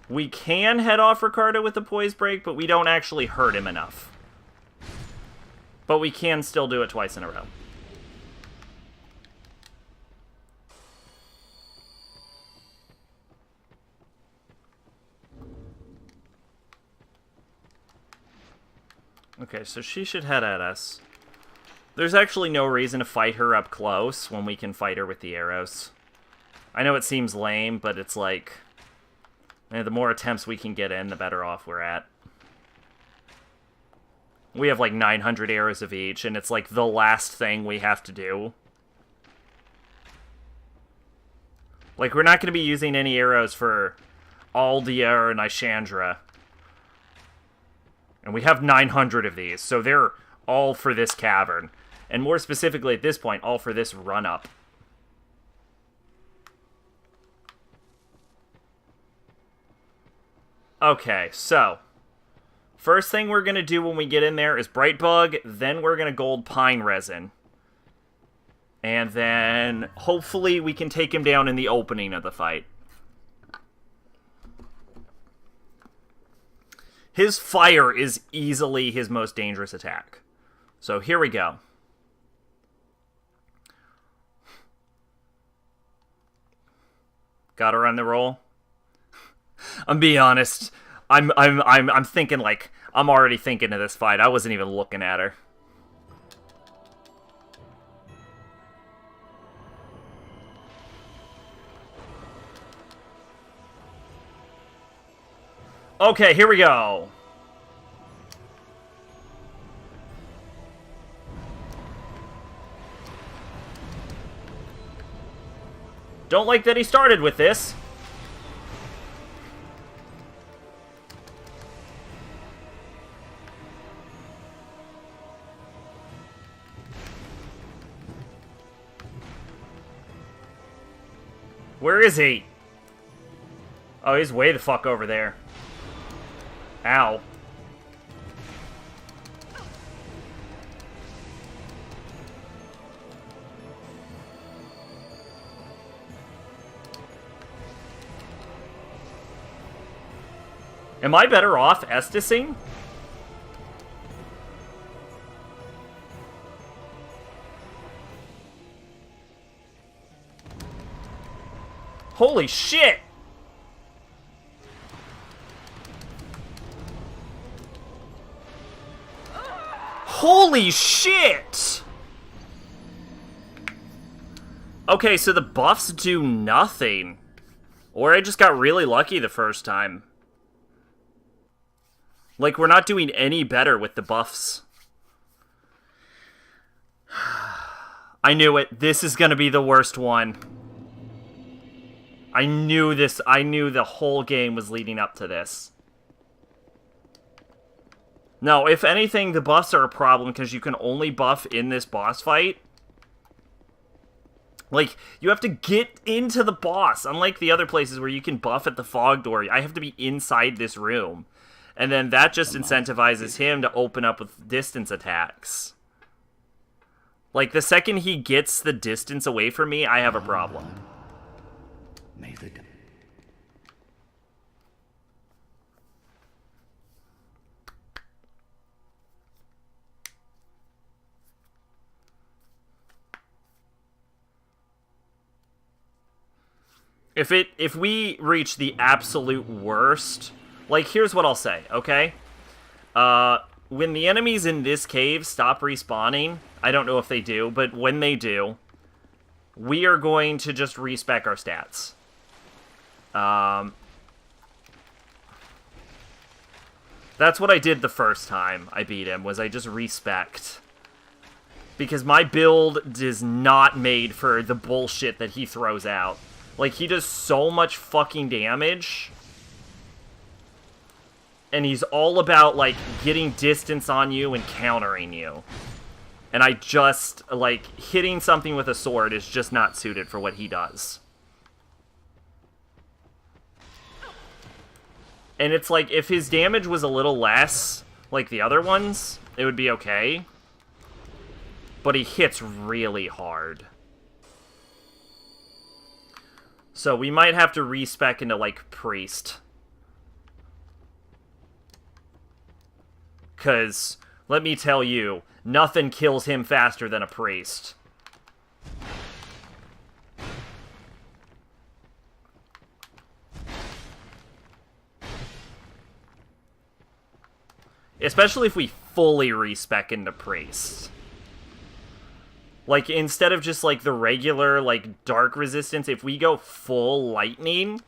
We can head off Ricardo with a poise break, but we don't actually hurt him enough. But we can still do it twice in a row. Okay, so she should head at us. There's actually no reason to fight her up close when we can fight her with the arrows. I know it seems lame, but it's like... the more attempts we can get in, the better off we're at. We have like 900 arrows of each, and it's like the last thing we have to do. Like, we're not going to be using any arrows for Aldia or Nishandra. And we have 900 of these, so they're all for this cavern. And more specifically at this point, all for this run-up. Okay, so... first thing we're going to do when we get in there is Bright Bug, then we're going to gold pine resin. And then, hopefully, we can take him down in the opening of the fight. His fire is easily his most dangerous attack. So, here we go. Got her on the roll? I'm being honest. I'm thinking, like, I'm already thinking of this fight. I wasn't even looking at her. Okay, here we go. Don't like that he started with this. Where is he? Oh, he's way the fuck over there. Ow. Am I better off Estusing? Holy shit! Holy shit! Okay, so the buffs do nothing. Or I just got really lucky the first time. Like, we're not doing any better with the buffs. I knew it. This is gonna be the worst one. I knew this. I knew the whole game was leading up to this. No, if anything, the buffs are a problem because you can only buff in this boss fight. Like, you have to get into the boss, unlike the other places where you can buff at the fog door. I have to be inside this room. And then that just incentivizes him to open up with distance attacks. Like, the second he gets the distance away from me, I have a problem. May the If we reach the absolute worst, like, here's what I'll say, okay? When the enemies in this cave stop respawning, I don't know if they do, but when they do, we are going to just respec our stats. That's what I did the first time I beat him, was I just respect. Because my build is not made for the bullshit that he throws out. Like, he does so much fucking damage. And he's all about, like, getting distance on you and countering you. And I just, like, hitting something with a sword is just not suited for what he does. And it's like, if his damage was a little less, like the other ones, it would be okay. But he hits really hard. So we might have to respec into, like, Priest. Because, let me tell you, nothing kills him faster than a Priest. Especially if we fully respec into Priest. Like, instead of just, like, the regular, like, dark resistance, if we go full lightning,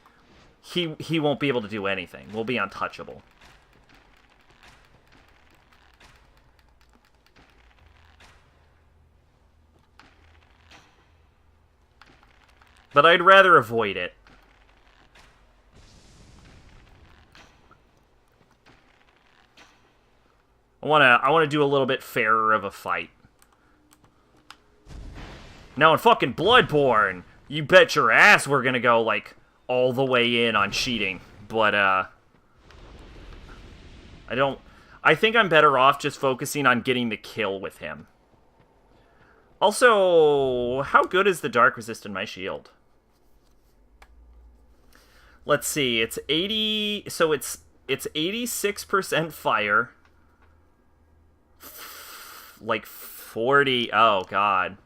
he won't be able to do anything. We'll be untouchable. But I'd rather avoid it. I wanna do a little bit fairer of a fight. Now in fucking Bloodborne, you bet your ass we're gonna go, like, all the way in on cheating. But, I think I'm better off just focusing on getting the kill with him. Also, how good is the dark resist in my shield? Let's see, it's 80, so it's 86% fire. Like 40, oh god.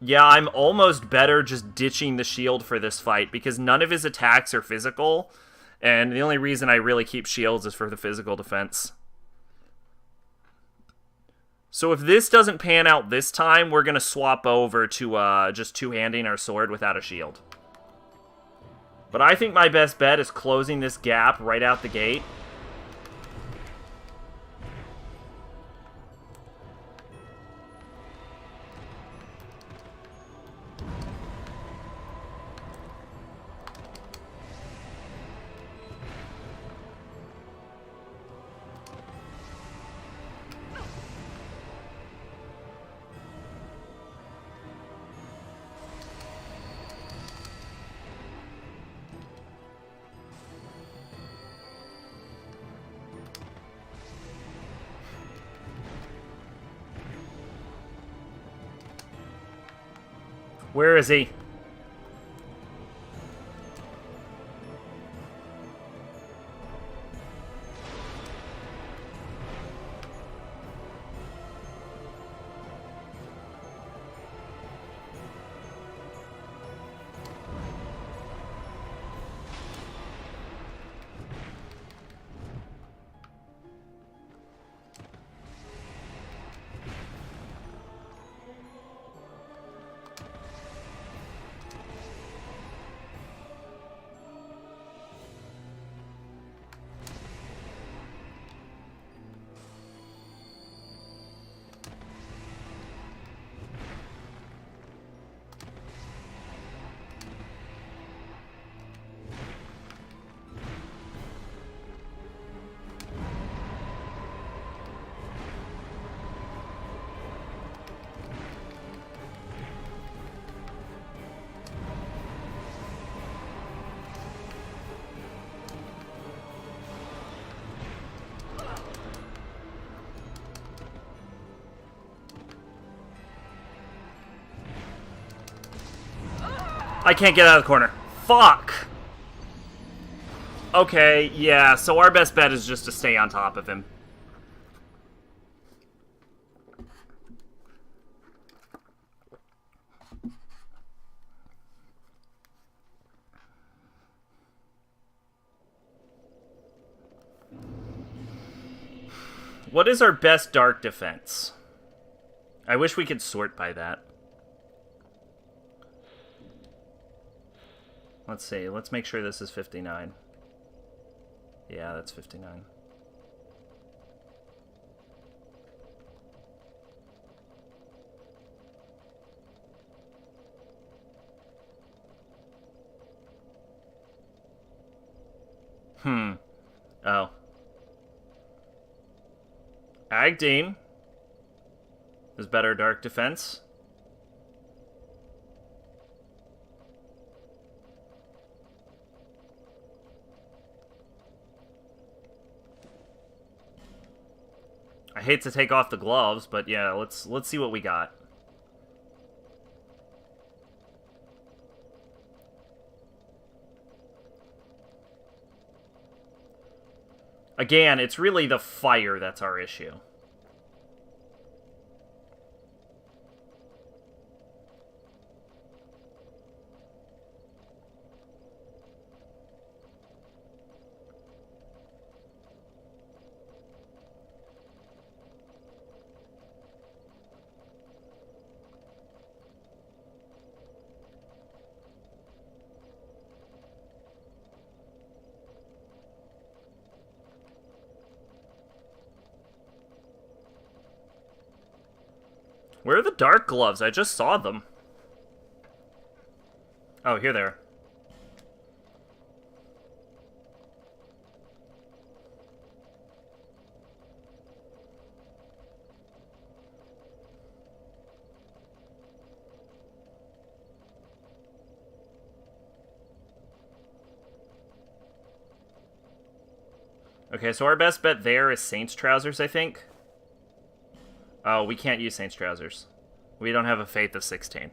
Yeah, I'm almost better just ditching the shield for this fight, because none of his attacks are physical, and the only reason I really keep shields is for the physical defense. So if this doesn't pan out this time, we're going to swap over to just two-handing our sword without a shield. But I think my best bet is closing this gap right out the gate. Where is he? I can't get out of the corner. Fuck! Okay, yeah, so our best bet is just to stay on top of him. What is our best dark defense? I wish we could sort by that. Let's see. Let's make sure this is 59. Yeah, that's 59. Oh. Agdeen is better dark defense. I hate to take off the gloves, but yeah, let's see what we got. Again, it's really the fire that's our issue. Where are the dark gloves? I just saw them. Oh, here they are. Okay, so our best bet there is Saint's Trousers, I think. Oh, we can't use Saint's Trousers. We don't have a Faith of 16.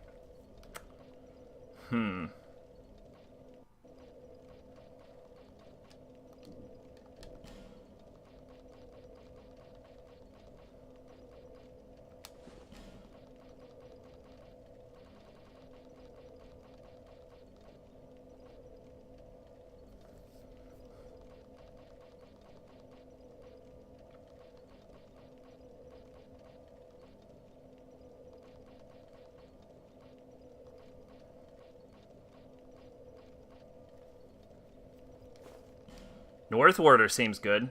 North Warder seems good.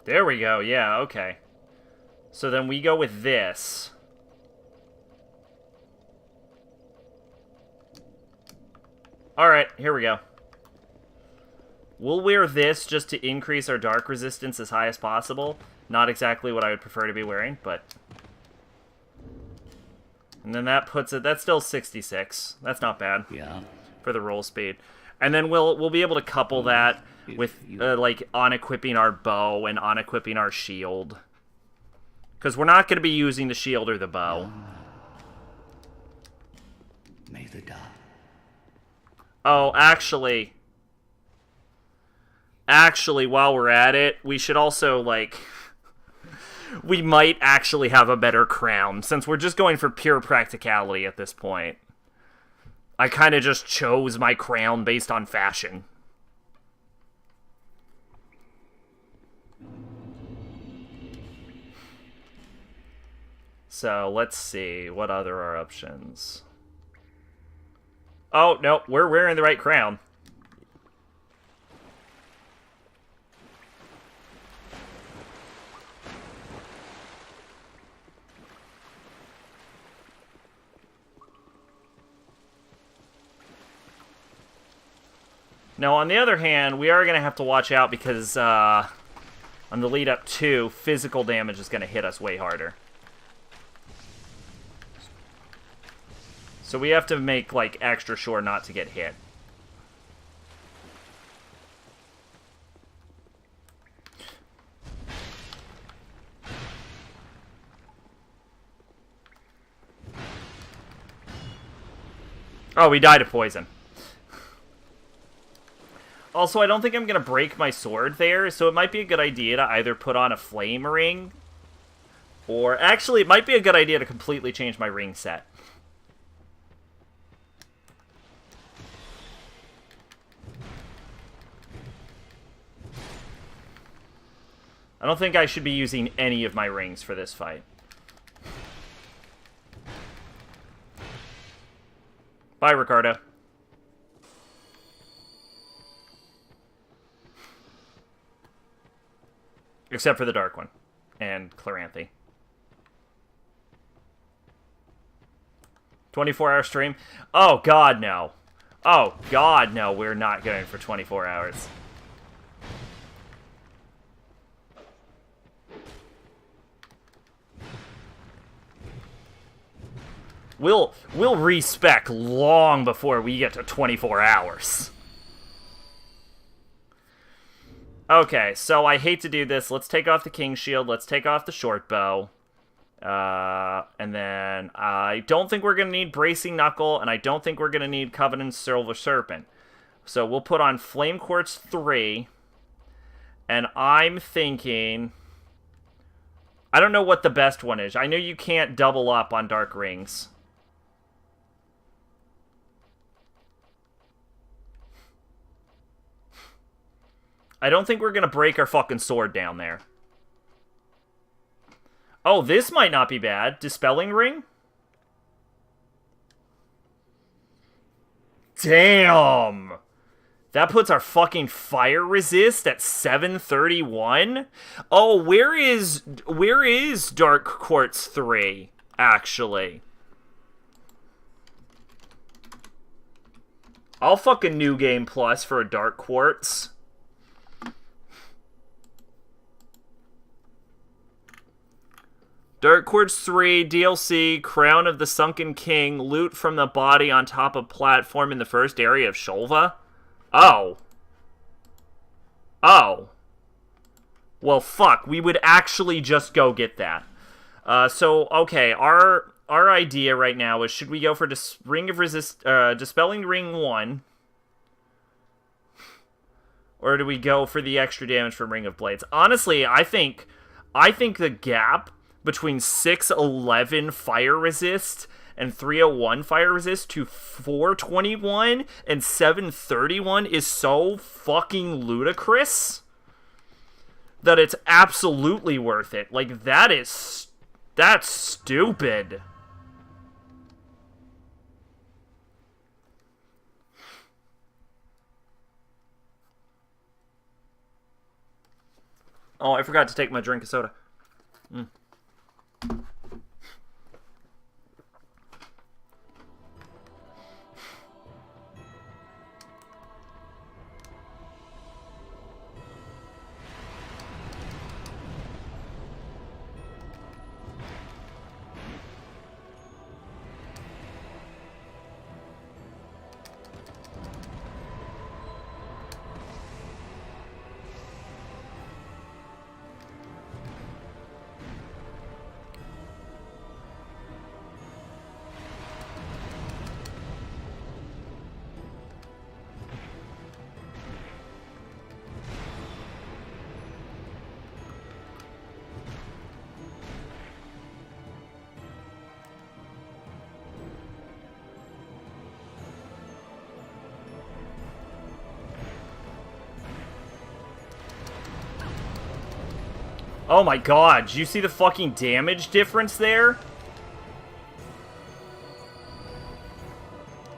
There we go. Yeah, okay. So then we go with this. Alright, here we go. We'll wear this just to increase our dark resistance as high as possible. Not exactly what I would prefer to be wearing, but... And then that puts it... That's still 66. That's not bad. Yeah. For the roll speed. And then we'll be able to couple that with, like, on-equipping our bow and on-equipping our shield. Because we're not going to be using the shield or the bow. May the dark. Oh, actually... Actually, while we're at it, we should also, like... We might actually have a better crown, since we're just going for pure practicality at this point. I kind of just chose my crown based on fashion. So, let's see. What other are options? Oh, no. We're wearing the right crown. Now, on the other hand, we are going to have to watch out because on the lead up to, physical damage is going to hit us way harder. So we have to make, like, extra sure not to get hit. Oh, we died of poison. Also, I don't think I'm going to break my sword there, so it might be a good idea to either put on a flame ring, or... Actually, it might be a good idea to completely change my ring set. I don't think I should be using any of my rings for this fight. Bye, Ricardo. Except for the dark one. And Chloranthe. 24-hour stream? Oh, God, no. Oh, God, no. We're not going for 24 hours. We'll respec long before we get to 24 hours. Okay, so I hate to do this. Let's take off the King's Shield. Let's take off the short bow. And then I don't think we're going to need Bracing Knuckle, and I don't think we're going to need Covenant Silver Serpent. So we'll put on Flame Quartz 3. And I'm thinking... I don't know what the best one is. I know you can't double up on Dark Rings. I don't think we're going to break our fucking sword down there. Oh, this might not be bad. Dispelling Ring? Damn! That puts our fucking fire resist at 731? Oh, where is Dark Quartz 3, actually? I'll fucking New Game Plus for a Dark Quartz. Dark Quartz 3, DLC, Crown of the Sunken King, loot from the body on top of platform in the first area of Shulva? Oh. Oh. Well, fuck. We would actually just go get that. Okay. Our idea right now is, should we go for Ring of Dispelling Ring 1? Or do we go for the extra damage from Ring of Blades? Honestly, I think the gap between 611 fire resist and 301 fire resist to 421 and 731 is so fucking ludicrous that it's absolutely worth it. Like, that's stupid. Oh, I forgot to take my drink of soda. Oh my god, did you see the fucking damage difference there?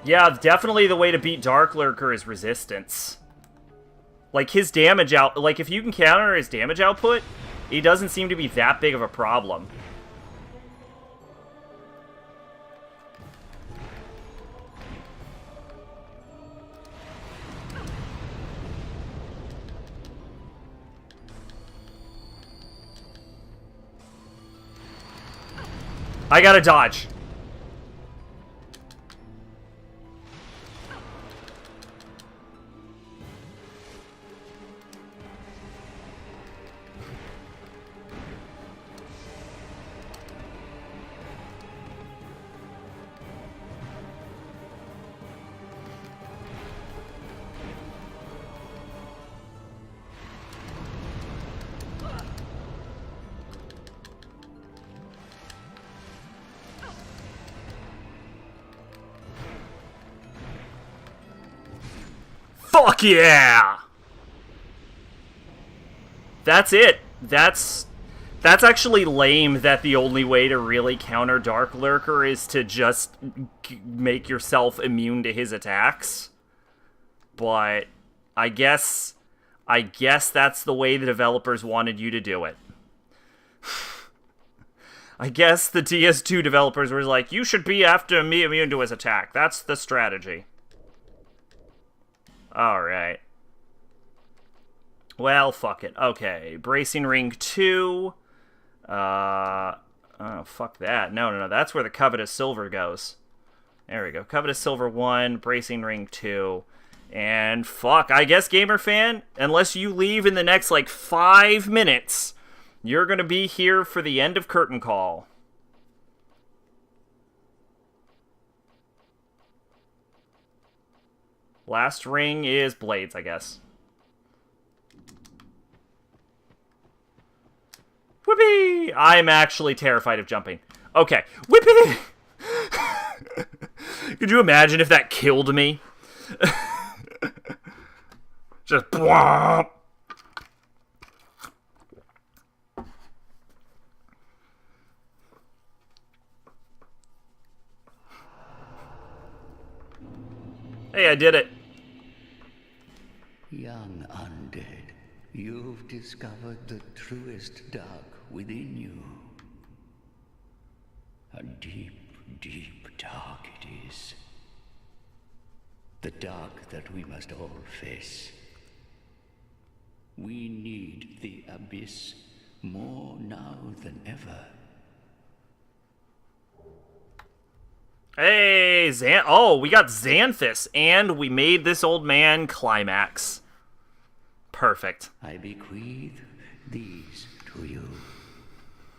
Yeah, definitely the way to beat Dark Lurker is resistance. Like, his damage like, if you can counter his damage output, he doesn't seem to be that big of a problem. I gotta dodge. Fuck yeah! That's it. That's actually lame that the only way to really counter Dark Lurker is to just make yourself immune to his attacks. But I guess that's the way the developers wanted you to do it. I guess the TS2 developers were like, you should be after me immune to his attack. That's the strategy. Alright. Well, fuck it. Okay, Bracing Ring 2. Oh, fuck that. No. That's where the Covetous Silver goes. There we go. Covetous Silver 1, Bracing Ring 2. And fuck, I guess, Gamer Fan, unless you leave in the next, 5 minutes, you're gonna be here for the end of Curtain Call. Last ring is Blades, I guess. Whippy! I'm actually terrified of jumping. Okay. Whippy! Could you imagine if that killed me? Just bwomp! Hey, I did it. Young undead, you've discovered the truest dark within you. A deep, deep dark it is. The dark that we must all face. We need the abyss more now than ever. Hey, oh, we got Xanthus, and we made this old man climax. Perfect. I bequeath these to you.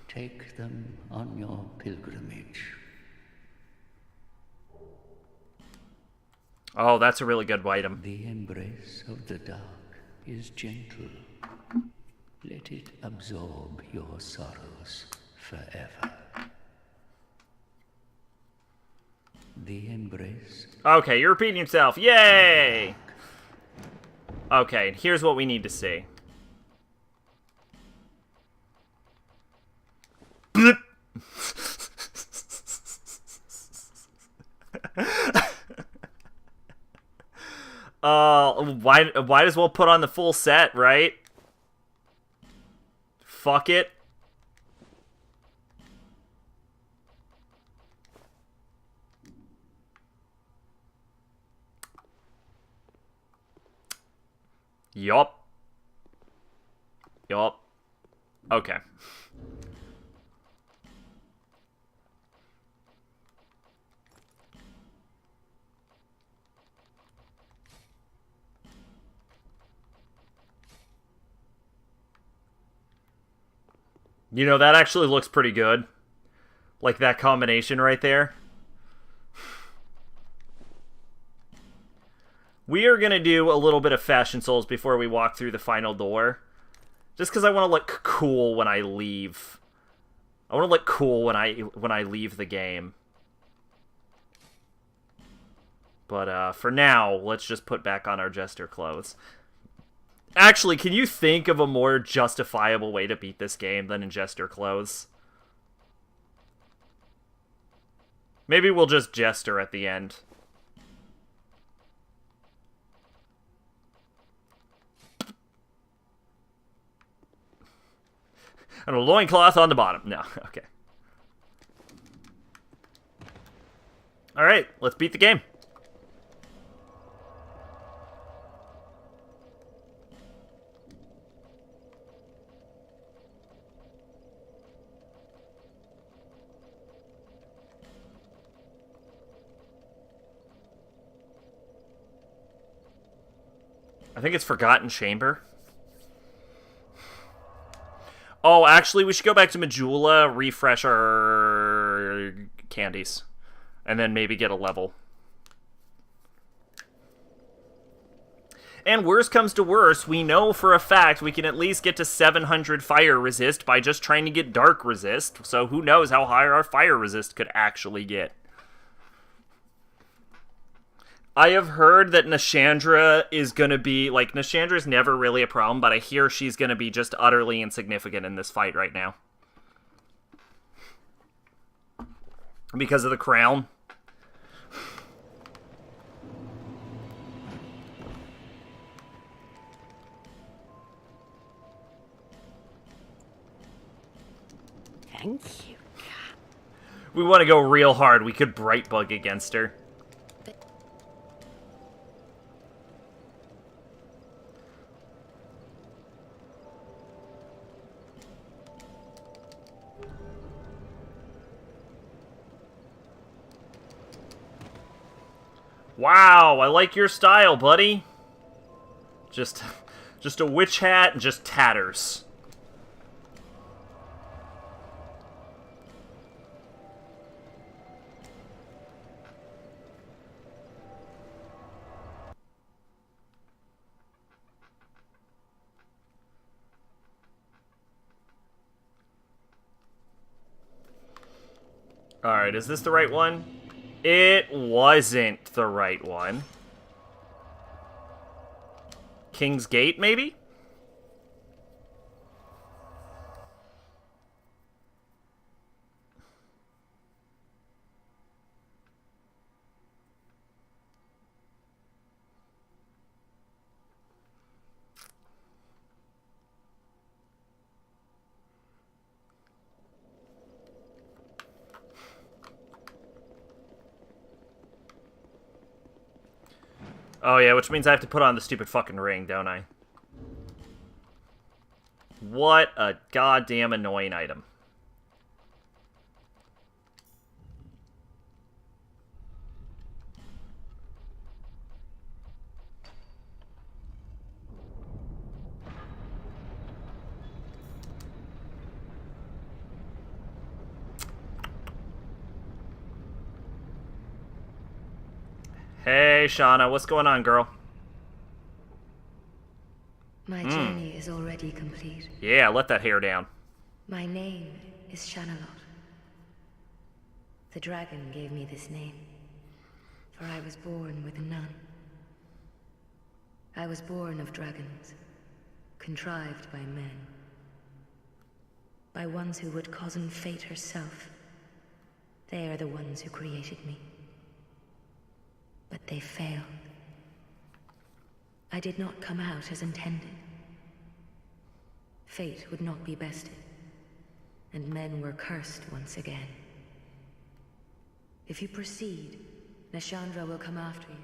Take them on your pilgrimage. Oh, that's a really good item. The embrace of the dark is gentle. Let it absorb your sorrows forever. The embrace. Okay, you're repeating yourself. Yay! Okay, here's what we need to see. Might as well put on the full set, right? Fuck it. Yup. Yup. Okay. You know, that actually looks pretty good. Like that combination right there. We are going to do a little bit of Fashion Souls before we walk through the final door. Just because I want to look cool when I leave. I want to look cool when I leave the game. But for now, let's just put back on our Jester clothes. Actually, can you think of a more justifiable way to beat this game than in Jester clothes? Maybe we'll just Jester at the end. And a loincloth on the bottom. No, okay. Alright, let's beat the game. I think it's Forgotten Chamber. Oh, actually, we should go back to Majula, refresh our candies, and then maybe get a level. And worst comes to worst, we know for a fact we can at least get to 700 fire resist by just trying to get dark resist, so who knows how high our fire resist could actually get. I have heard that Nashandra is going to be, like, Nashandra's never really a problem, but I hear she's going to be just utterly insignificant in this fight right now. Because of the crown. Thank you. We want to go real hard. We could bright bug against her. Wow, I like your style, buddy. Just a witch hat and just tatters. Alright, is this the right one? It wasn't the right one. King's Gate, maybe? Oh yeah, which means I have to put on the stupid fucking ring, don't I? What a goddamn annoying item. Hey, Shauna, what's going on, girl? My journey is already complete. Yeah, let that hair down. My name is Shanalot. The dragon gave me this name, for I was born with none. I was born of dragons, contrived by men. By ones who would cozen fate herself. They are the ones who created me. But they failed. I did not come out as intended. Fate would not be bested, and men were cursed once again. If you proceed, Nashandra will come after you,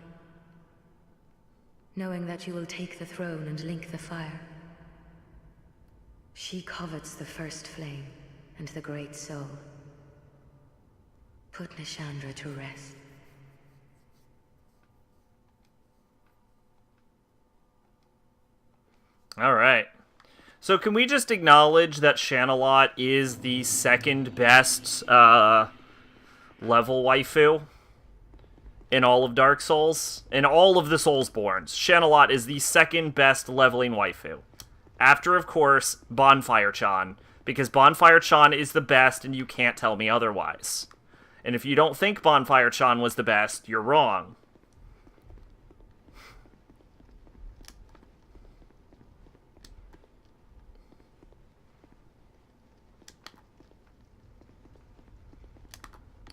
knowing that you will take the throne and link the fire. She covets the first flame and the great soul. Put Nashandra to rest. All right. So can we just acknowledge that Shanalot is the second best level waifu in all of Dark Souls? In all of the Soulsborns, Shanalot is the second best leveling waifu. After, of course, Bonfire-chan, because Bonfire-chan is the best and you can't tell me otherwise. And if you don't think Bonfire-chan was the best, you're wrong.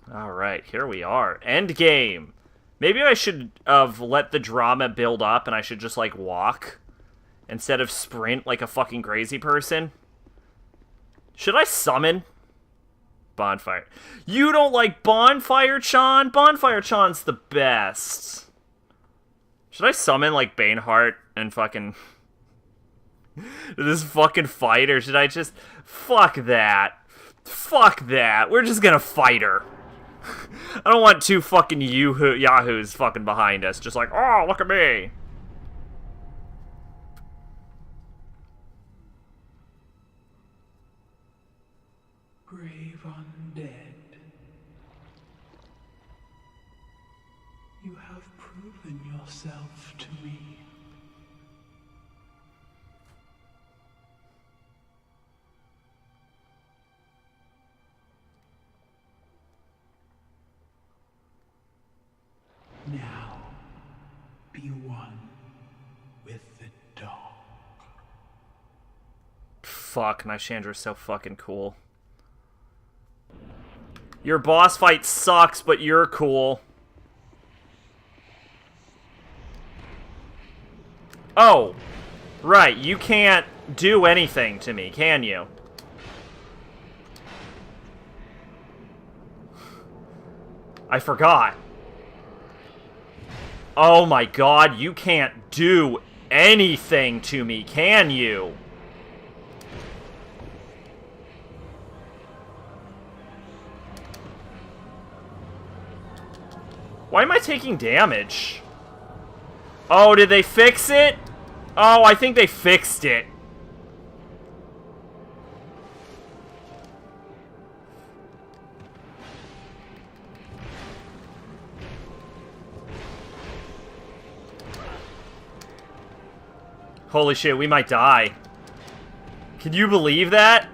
Alright, here we are. Endgame! Maybe I should have let the drama build up and I should just, like, walk instead of sprint like a fucking crazy person. Should I summon? Bonfire. You don't like Bonfire-chan? Bonfire-chan's the best. Should I summon, like, Baneheart and fucking... this fucking fight, or should I just... Fuck that. Fuck that. We're just gonna fight her. I don't want two fucking yahoos fucking behind us, just like, oh, look at me. Brave undead, you have proven yourself to me. Now, be one with the dog. Fuck, Nishandra's so fucking cool. Your boss fight sucks, but you're cool. Oh, right, you can't do anything to me, can you? I forgot. Oh my god, you can't do anything to me, can you? Why am I taking damage? Oh, did they fix it? Oh, I think they fixed it. Holy shit, we might die. Can you believe that?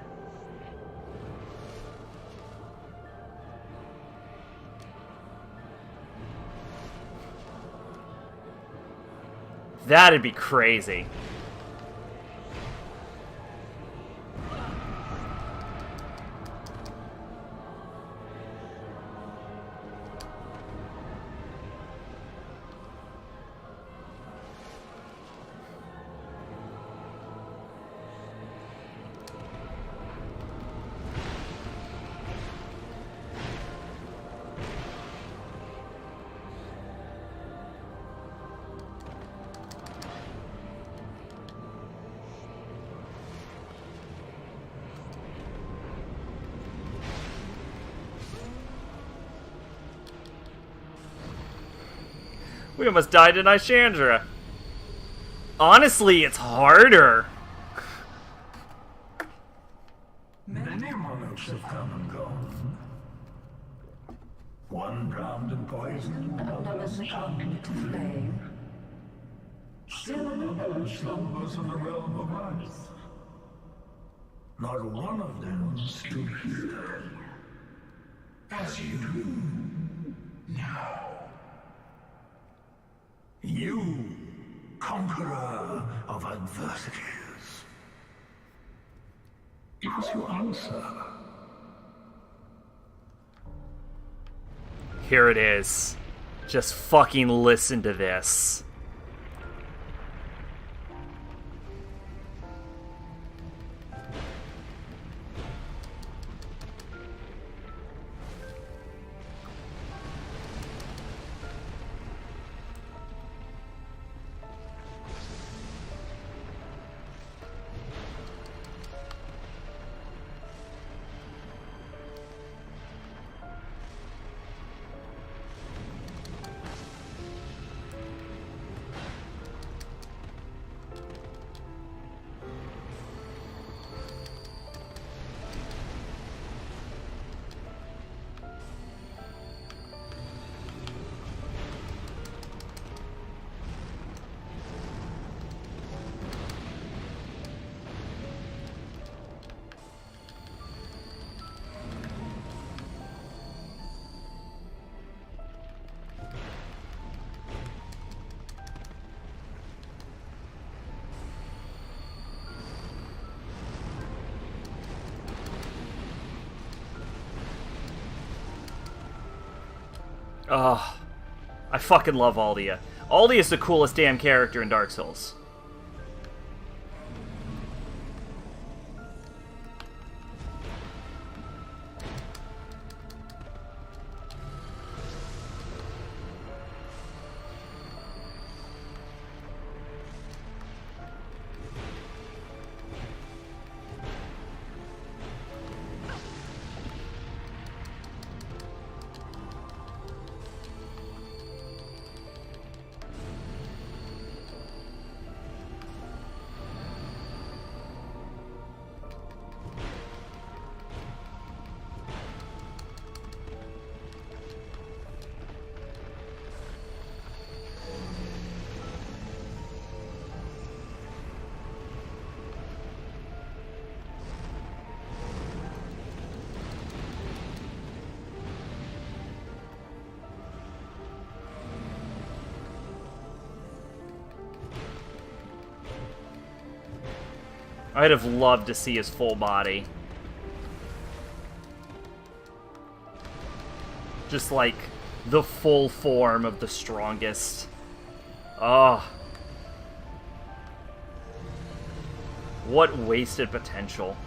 That'd be crazy. We almost died to Nishandra. Honestly, it's harder. Many monarchs have come and gone. One drowned in poison, another succumbed to flame. Still another slumbers in the realm of ice. Not one of them stood here. As you do now. You, conqueror of adversities. Is your answer? Here it is. Just fucking listen to this. Oh, I fucking love Aldia. Aldia is the coolest damn character in Dark Souls. I'd have loved to see his full body. Just like the full form of the strongest. Oh. What wasted potential.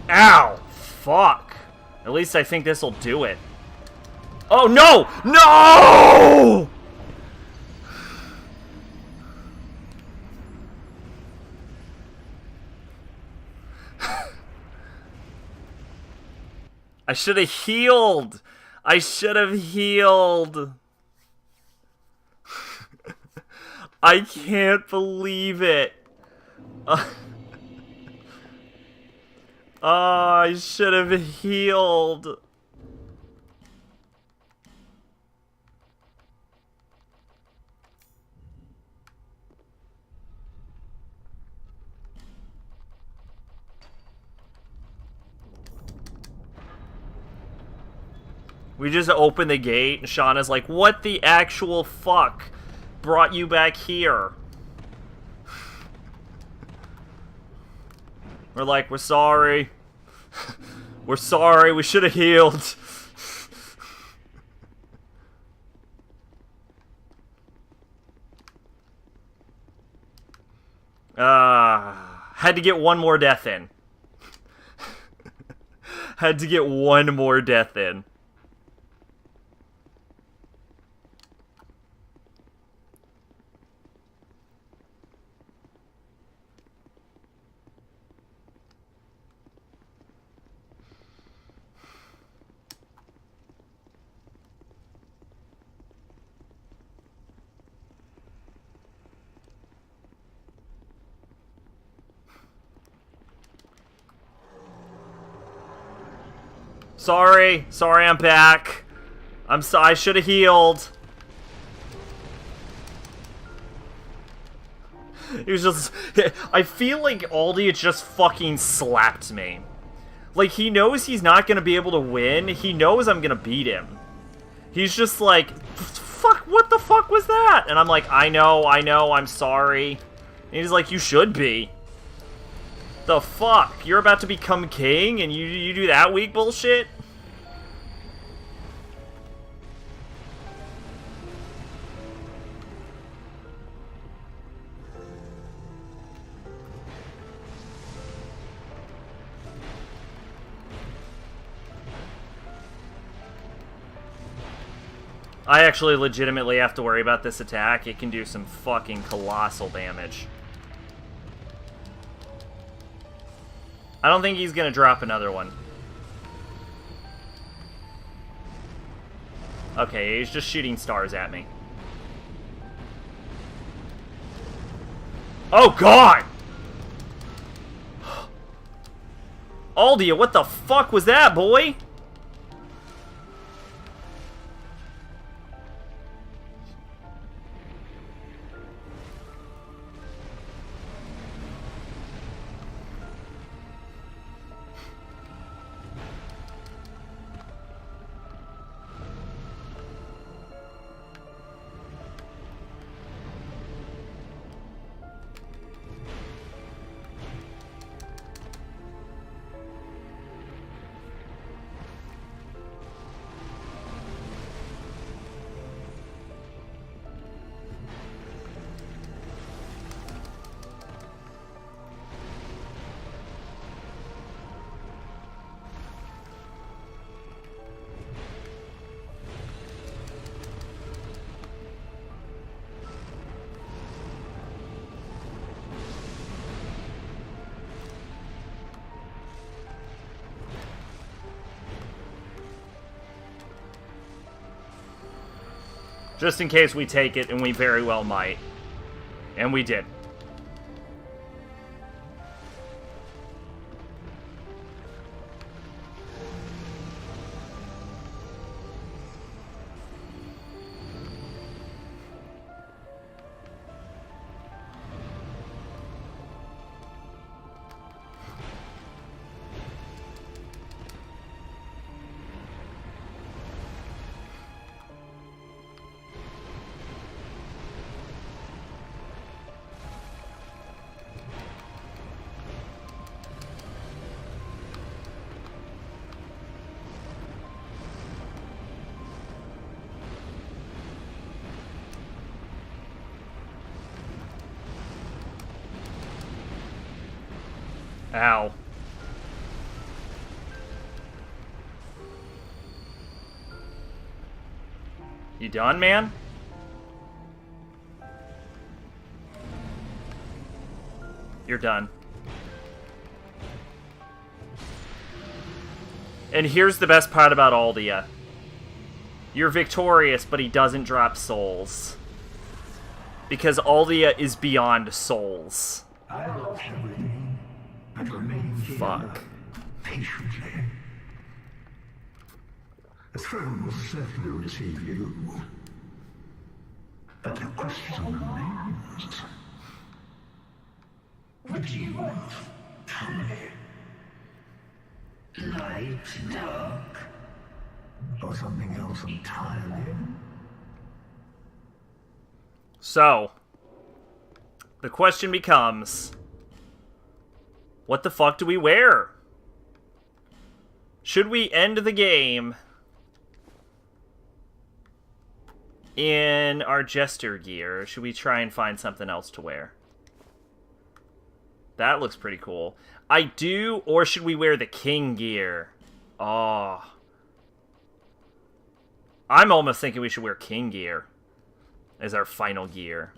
Ow! Fuck. At least I think this'll do it. Oh, no! No! I should have healed! I should have healed! I can't believe it! Oh, I should have healed. We just open the gate, and Shauna's like, what the actual fuck brought you back here? We're like, we're sorry. We're sorry, we should have healed. Had to get one more death in. Had to get one more death in. Sorry. Sorry, I'm back. I should have healed. He was just... I feel like Aldi just fucking slapped me. Like, he knows he's not gonna be able to win. He knows I'm gonna beat him. He's just like, fuck, what the fuck was that? And I'm like, I know, I'm sorry. And he's like, you should be. The fuck? You're about to become king and you do that weak bullshit? I actually legitimately have to worry about this attack. It can do some fucking colossal damage. I don't think he's gonna drop another one. Okay, he's just shooting stars at me. Oh god! Aldia, what the fuck was that, boy? Just in case we take it, and we very well might. And we did. Ow. You done, man? You're done. And here's the best part about Aldia. You're victorious, but he doesn't drop souls. Because Aldia is beyond souls. I lost everything, but remained here Fuck. patiently. The throne will certainly receive you. But the question remains. What do you want? Tell me. Light, dark, or something else entirely? So, the question becomes, what the fuck do we wear? Should we end the game in our jester gear, or should we try and find something else to wear? That looks pretty cool. I do, or should we wear the king gear? Oh. I'm almost thinking we should wear king gear as our final gear.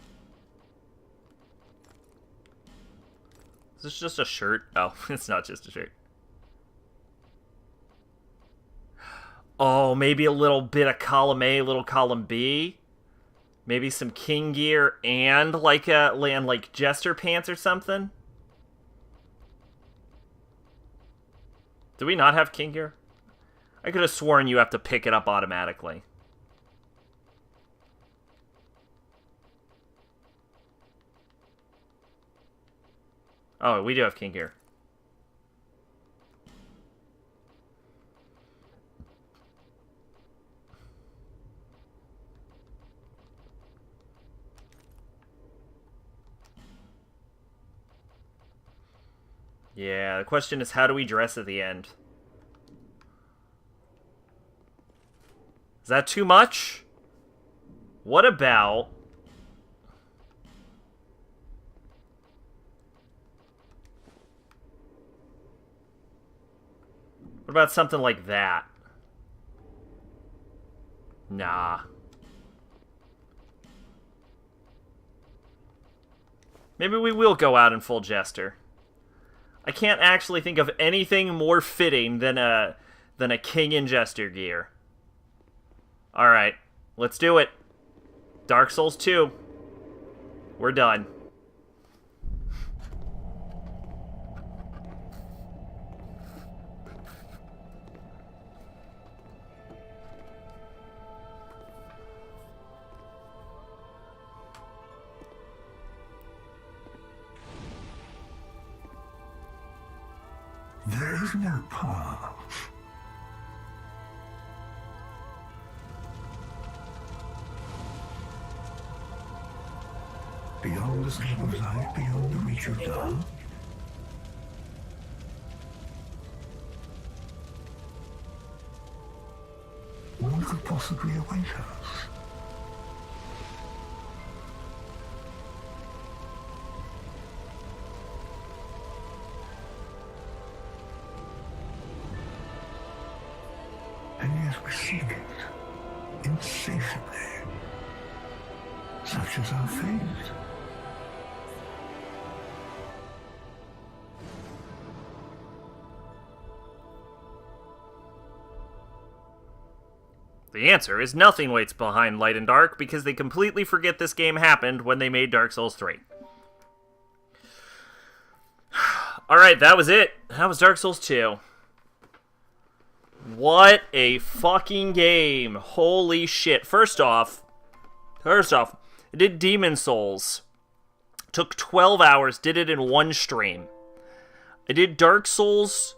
Is this just a shirt? Oh, it's not just a shirt. Oh, maybe a little bit of column A, little column B. Maybe some king gear and like jester pants or something. Do we not have king gear? I could have sworn you have to pick it up automatically. Oh, we do have king here. Yeah, the question is, how do we dress at the end? Is that too much? What about... What about something like that? Nah. Maybe we will go out in full jester. I can't actually think of anything more fitting than a king in jester gear. Alright, let's do it. Dark Souls 2. We're done. There is no path. Beyond the scope of light, beyond the reach of dark. What could possibly await us? And yet we seek it insatiably, such is our fate. The answer is nothing waits behind Light and Dark, because they completely forget this game happened when they made Dark Souls 3. Alright, that was it. That was Dark Souls 2. What a fucking game. Holy shit. First off, I did Demon Souls. Took 12 hours, did it in one stream. I did Dark Souls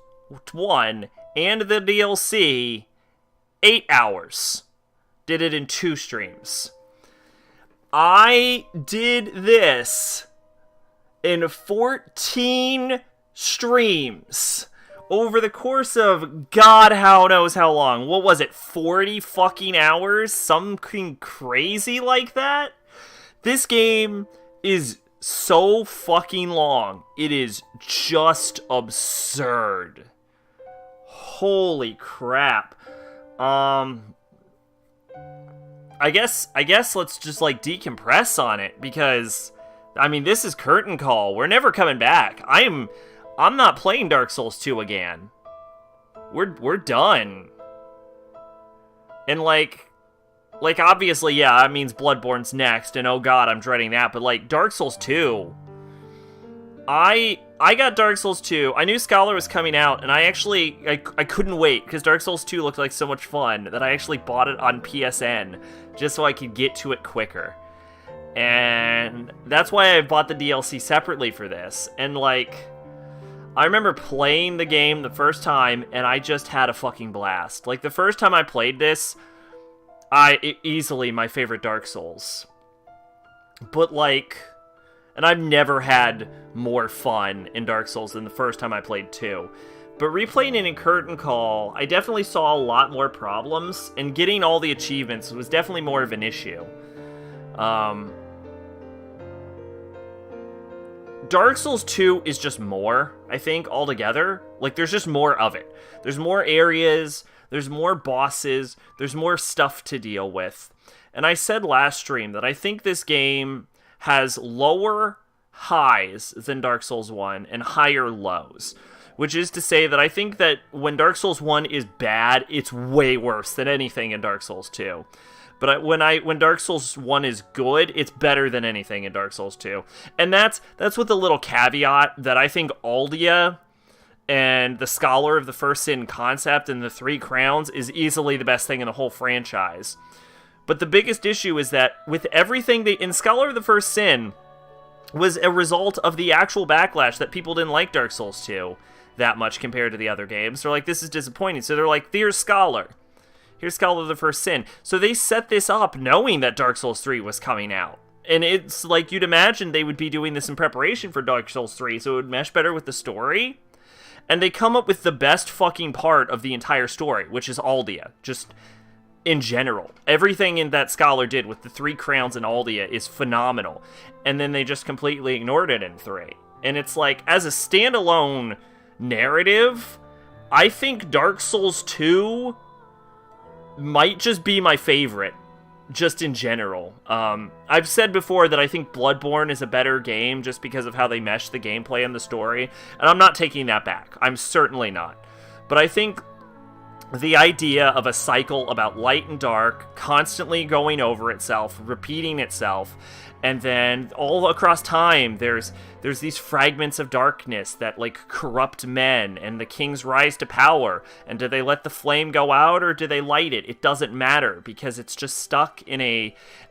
1 and the DLC 8 hours. Did it in 2 streams. I did this in 14 streams over the course of God how knows how long. What was it, 40 fucking hours? Something crazy like that? This game is so fucking long. It is just absurd. Holy crap. I guess let's just like decompress on it, because I mean, this is curtain call. We're never coming back. I'm not playing Dark Souls 2 again. We're done. And like obviously, yeah, that means Bloodborne's next, and oh god, I'm dreading that, but like Dark Souls 2, I got Dark Souls 2. I knew Scholar was coming out, and I couldn't wait, because Dark Souls 2 looked like so much fun, that I actually bought it on PSN, just so I could get to it quicker. And that's why I bought the DLC separately for this. And like, I remember playing the game the first time, and I just had a fucking blast. Like, the first time I played this, easily my favorite Dark Souls. But like, and I've never had more fun in Dark Souls than the first time I played 2. But replaying it in Curtain Call, I definitely saw a lot more problems, and getting all the achievements was definitely more of an issue. Dark Souls 2 is just more, I think, altogether. Like, there's just more of it. There's more areas, there's more bosses, there's more stuff to deal with. And I said last stream that I think this game has lower highs than Dark Souls 1 and higher lows. Which is to say that I think that when Dark Souls 1 is bad, it's way worse than anything in Dark Souls 2. But when Dark Souls 1 is good, it's better than anything in Dark Souls 2. And that's with a little caveat that I think Aldia and the Scholar of the First Sin concept and the Three Crowns is easily the best thing in the whole franchise. But the biggest issue is that with everything in Scholar of the First Sin was a result of the actual backlash that people didn't like Dark Souls 2 that much compared to the other games. They're like, this is disappointing. So they're like, here's Scholar. Here's Scholar of the First Sin. So they set this up knowing that Dark Souls 3 was coming out. And it's like you'd imagine they would be doing this in preparation for Dark Souls 3, so it would mesh better with the story. And they come up with the best fucking part of the entire story, which is Aldia. Just in general. Everything in that Scholar did with the Three Crowns and Aldia is phenomenal. And then they just completely ignored it in 3. And it's like, as a standalone narrative, I think Dark Souls 2 might just be my favorite. Just in general. I've said before that I think Bloodborne is a better game just because of how they mesh the gameplay and the story, and I'm not taking that back. I'm certainly not. But I think the idea of a cycle about light and dark constantly going over itself, repeating itself, and then all across time there's these fragments of darkness that like corrupt men, and the kings rise to power, and do they let the flame go out or do they light it? It doesn't matter, because it's just stuck in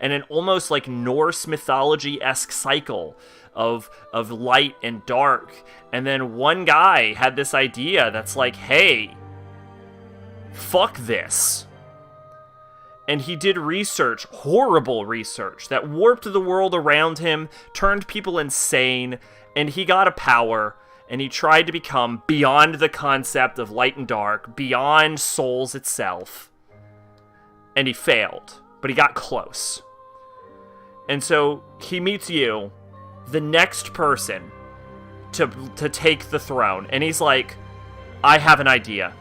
an almost like Norse mythology-esque cycle of light and dark. And then one guy had this idea that's like, hey, fuck this. And he did research, horrible research, that warped the world around him, turned people insane, and he got a power, and he tried to become beyond the concept of light and dark, beyond Souls itself. And he failed, but he got close. And so he meets you, the next person to take the throne, and he's like, I have an idea.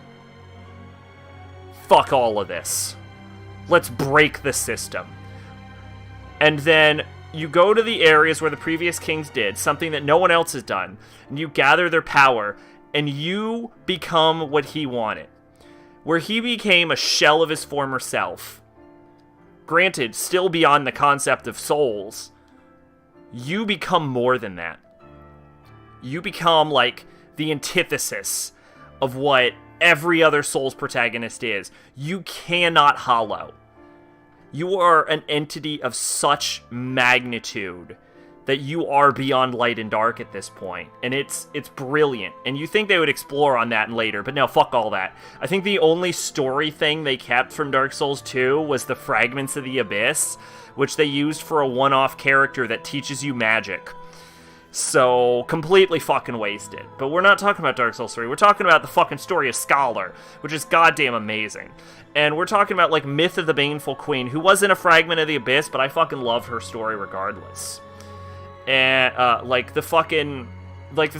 Fuck all of this. Let's break the system. And then you go to the areas where the previous kings did, something that no one else has done, and you gather their power, and you become what he wanted. Where he became a shell of his former self. Granted, still beyond the concept of souls, you become more than that. You become like the antithesis of what every other Souls protagonist is. You cannot hollow. You are an entity of such magnitude that you are beyond light and dark at this point. And it's brilliant. And you think they would explore on that later, but no, fuck all that. I think the only story thing they kept from Dark Souls 2 was the Fragments of the Abyss, which they used for a one-off character that teaches you magic. So, completely fucking wasted. But we're not talking about Dark Souls 3. We're talking about the fucking story of Scholar, which is goddamn amazing. And we're talking about, like, Myth of the Baneful Queen, who wasn't a Fragment of the Abyss, but I fucking love her story regardless. And, the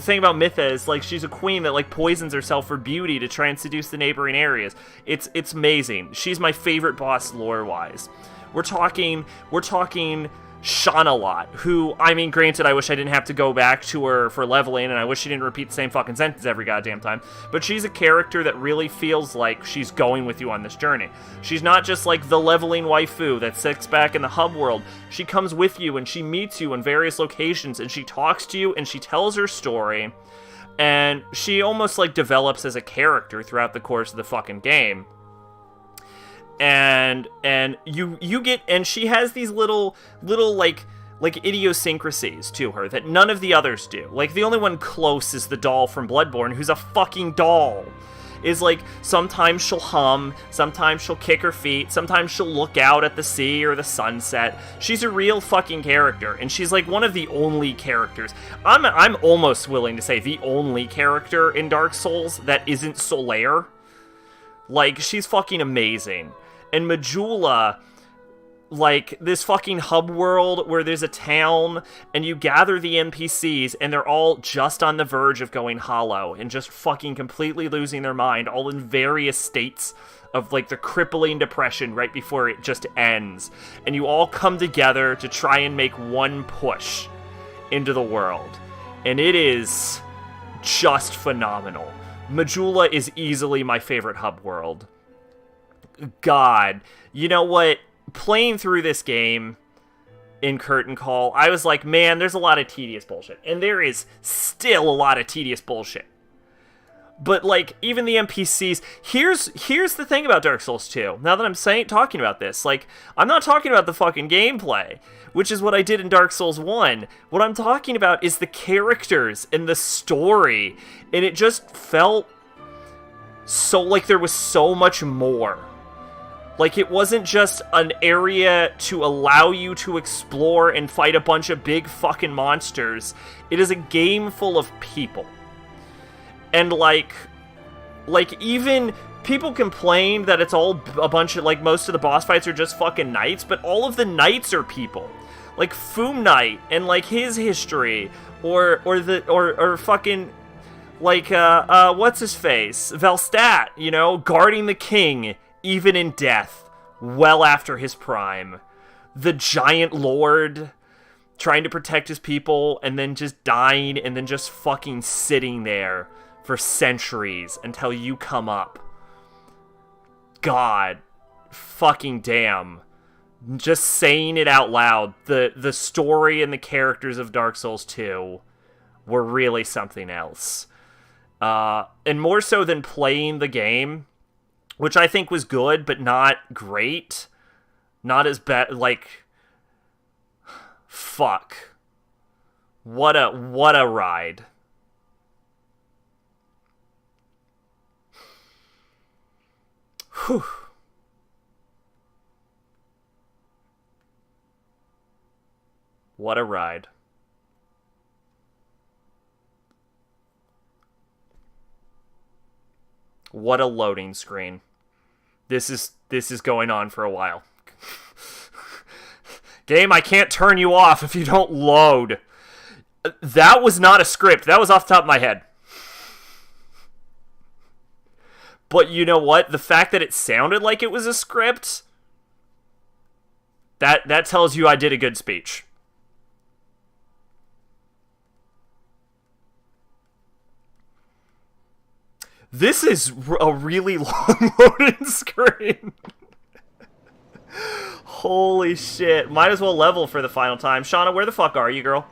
thing about Mytha is, like, she's a queen that, like, poisons herself for beauty to try and seduce the neighboring areas. It's amazing. She's my favorite boss lore-wise. We're talking Shanalot, who, I mean, granted, I wish I didn't have to go back to her for leveling, and I wish she didn't repeat the same fucking sentence every goddamn time, but she's a character that really feels like she's going with you on this journey. She's not just like the leveling waifu that sits back in the hub world. She comes with you, and she meets you in various locations, and she talks to you, and she tells her story, and she almost, like, develops as a character throughout the course of the fucking game. And you get, and she has these little like idiosyncrasies to her that none of the others do. Like, the only one close is the doll from Bloodborne, who's a fucking doll. Is like, sometimes she'll hum, sometimes she'll kick her feet, sometimes she'll look out at the sea or the sunset. She's a real fucking character, and she's like one of the only characters. I'm almost willing to say the only character in Dark Souls that isn't Solaire. Like, she's fucking amazing. And Majula, like, this fucking hub world where there's a town, and you gather the NPCs, and they're all just on the verge of going hollow, and just fucking completely losing their mind, all in various states of, like, the crippling depression right before it just ends. And you all come together to try and make one push into the world. And it is just phenomenal. Majula is easily my favorite hub world. God, you know what? Playing through this game in Curtain Call, I was like, man, there's a lot of tedious bullshit. And there is still a lot of tedious bullshit. But, like, even the NPCs... Here's the thing about Dark Souls 2. Now that I'm talking about this, like, I'm not talking about the fucking gameplay, which is what I did in Dark Souls 1. What I'm talking about is the characters and the story. And it just felt so like there was so much more. Like, it wasn't just an area to allow you to explore and fight a bunch of big fucking monsters. It is a game full of people. And, like, even people complain that it's all a bunch of, like, most of the boss fights are just fucking knights, but all of the knights are people. Like, Foom Knight and, like, his history, or fucking, like, what's his face? Velstat, you know, guarding the king, even in death, well after his prime. The Giant Lord, trying to protect his people, and then just dying, and then just fucking sitting there for centuries until you come up. God fucking damn. Just saying it out loud, the story and the characters of Dark Souls 2 were really something else. And more so than playing the game, which I think was good, but not great. Not as bad, like... Fuck. What a ride. Whew. What a ride. What a loading screen. This is going on for a while. Game, I can't turn you off if you don't load. That was not a script. That was off the top of my head. But you know what? The fact that it sounded like it was a script, that tells you I did a good speech. This is a really long loading screen. Holy shit. Might as well level for the final time. Shauna, where the fuck are you, girl?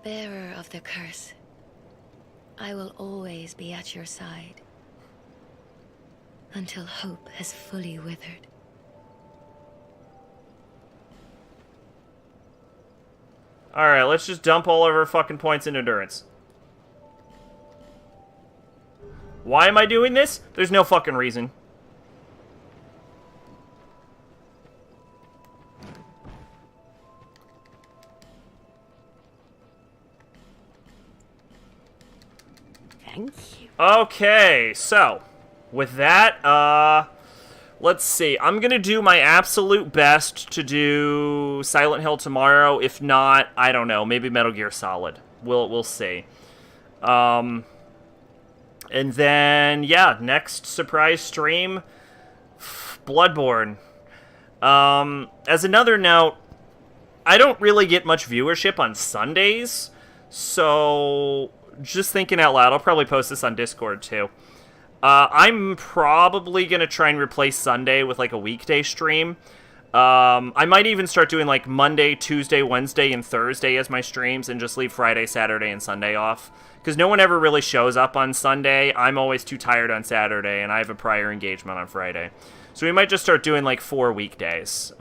Bearer of the curse, I will always be at your side until hope has fully withered. Alright, let's just dump all of our fucking points in endurance. Why am I doing this? There's no fucking reason. Thank you. Okay, so, with that, let's see. I'm gonna do my absolute best to do Silent Hill tomorrow. If not, I don't know, maybe Metal Gear Solid. We'll see. And then, yeah, next surprise stream, Bloodborne. As another note, I don't really get much viewership on Sundays, so just thinking out loud, I'll probably post this on Discord too. I'm probably going to try and replace Sunday with like a weekday stream. I might even start doing like Monday, Tuesday, Wednesday, and Thursday as my streams and just leave Friday, Saturday, and Sunday off. Because no one ever really shows up on Sunday. I'm always too tired on Saturday, and I have a prior engagement on Friday. So we might just start doing like 4 weekdays,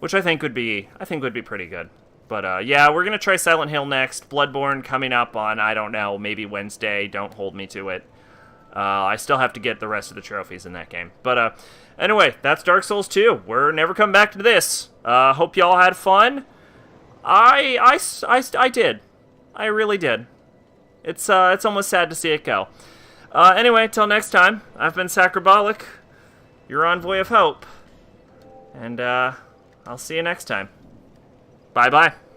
which I think would be pretty good. But yeah, we're gonna try Silent Hill next. Bloodborne coming up on, I don't know, maybe Wednesday. Don't hold me to it. I still have to get the rest of the trophies in that game. But anyway, that's Dark Souls 2. We're never coming back to this. Hope y'all had fun. I did. I really did. It's almost sad to see it go. Anyway, till next time, I've been Sacrabalic, your envoy of hope. And I'll see you next time. Bye-bye.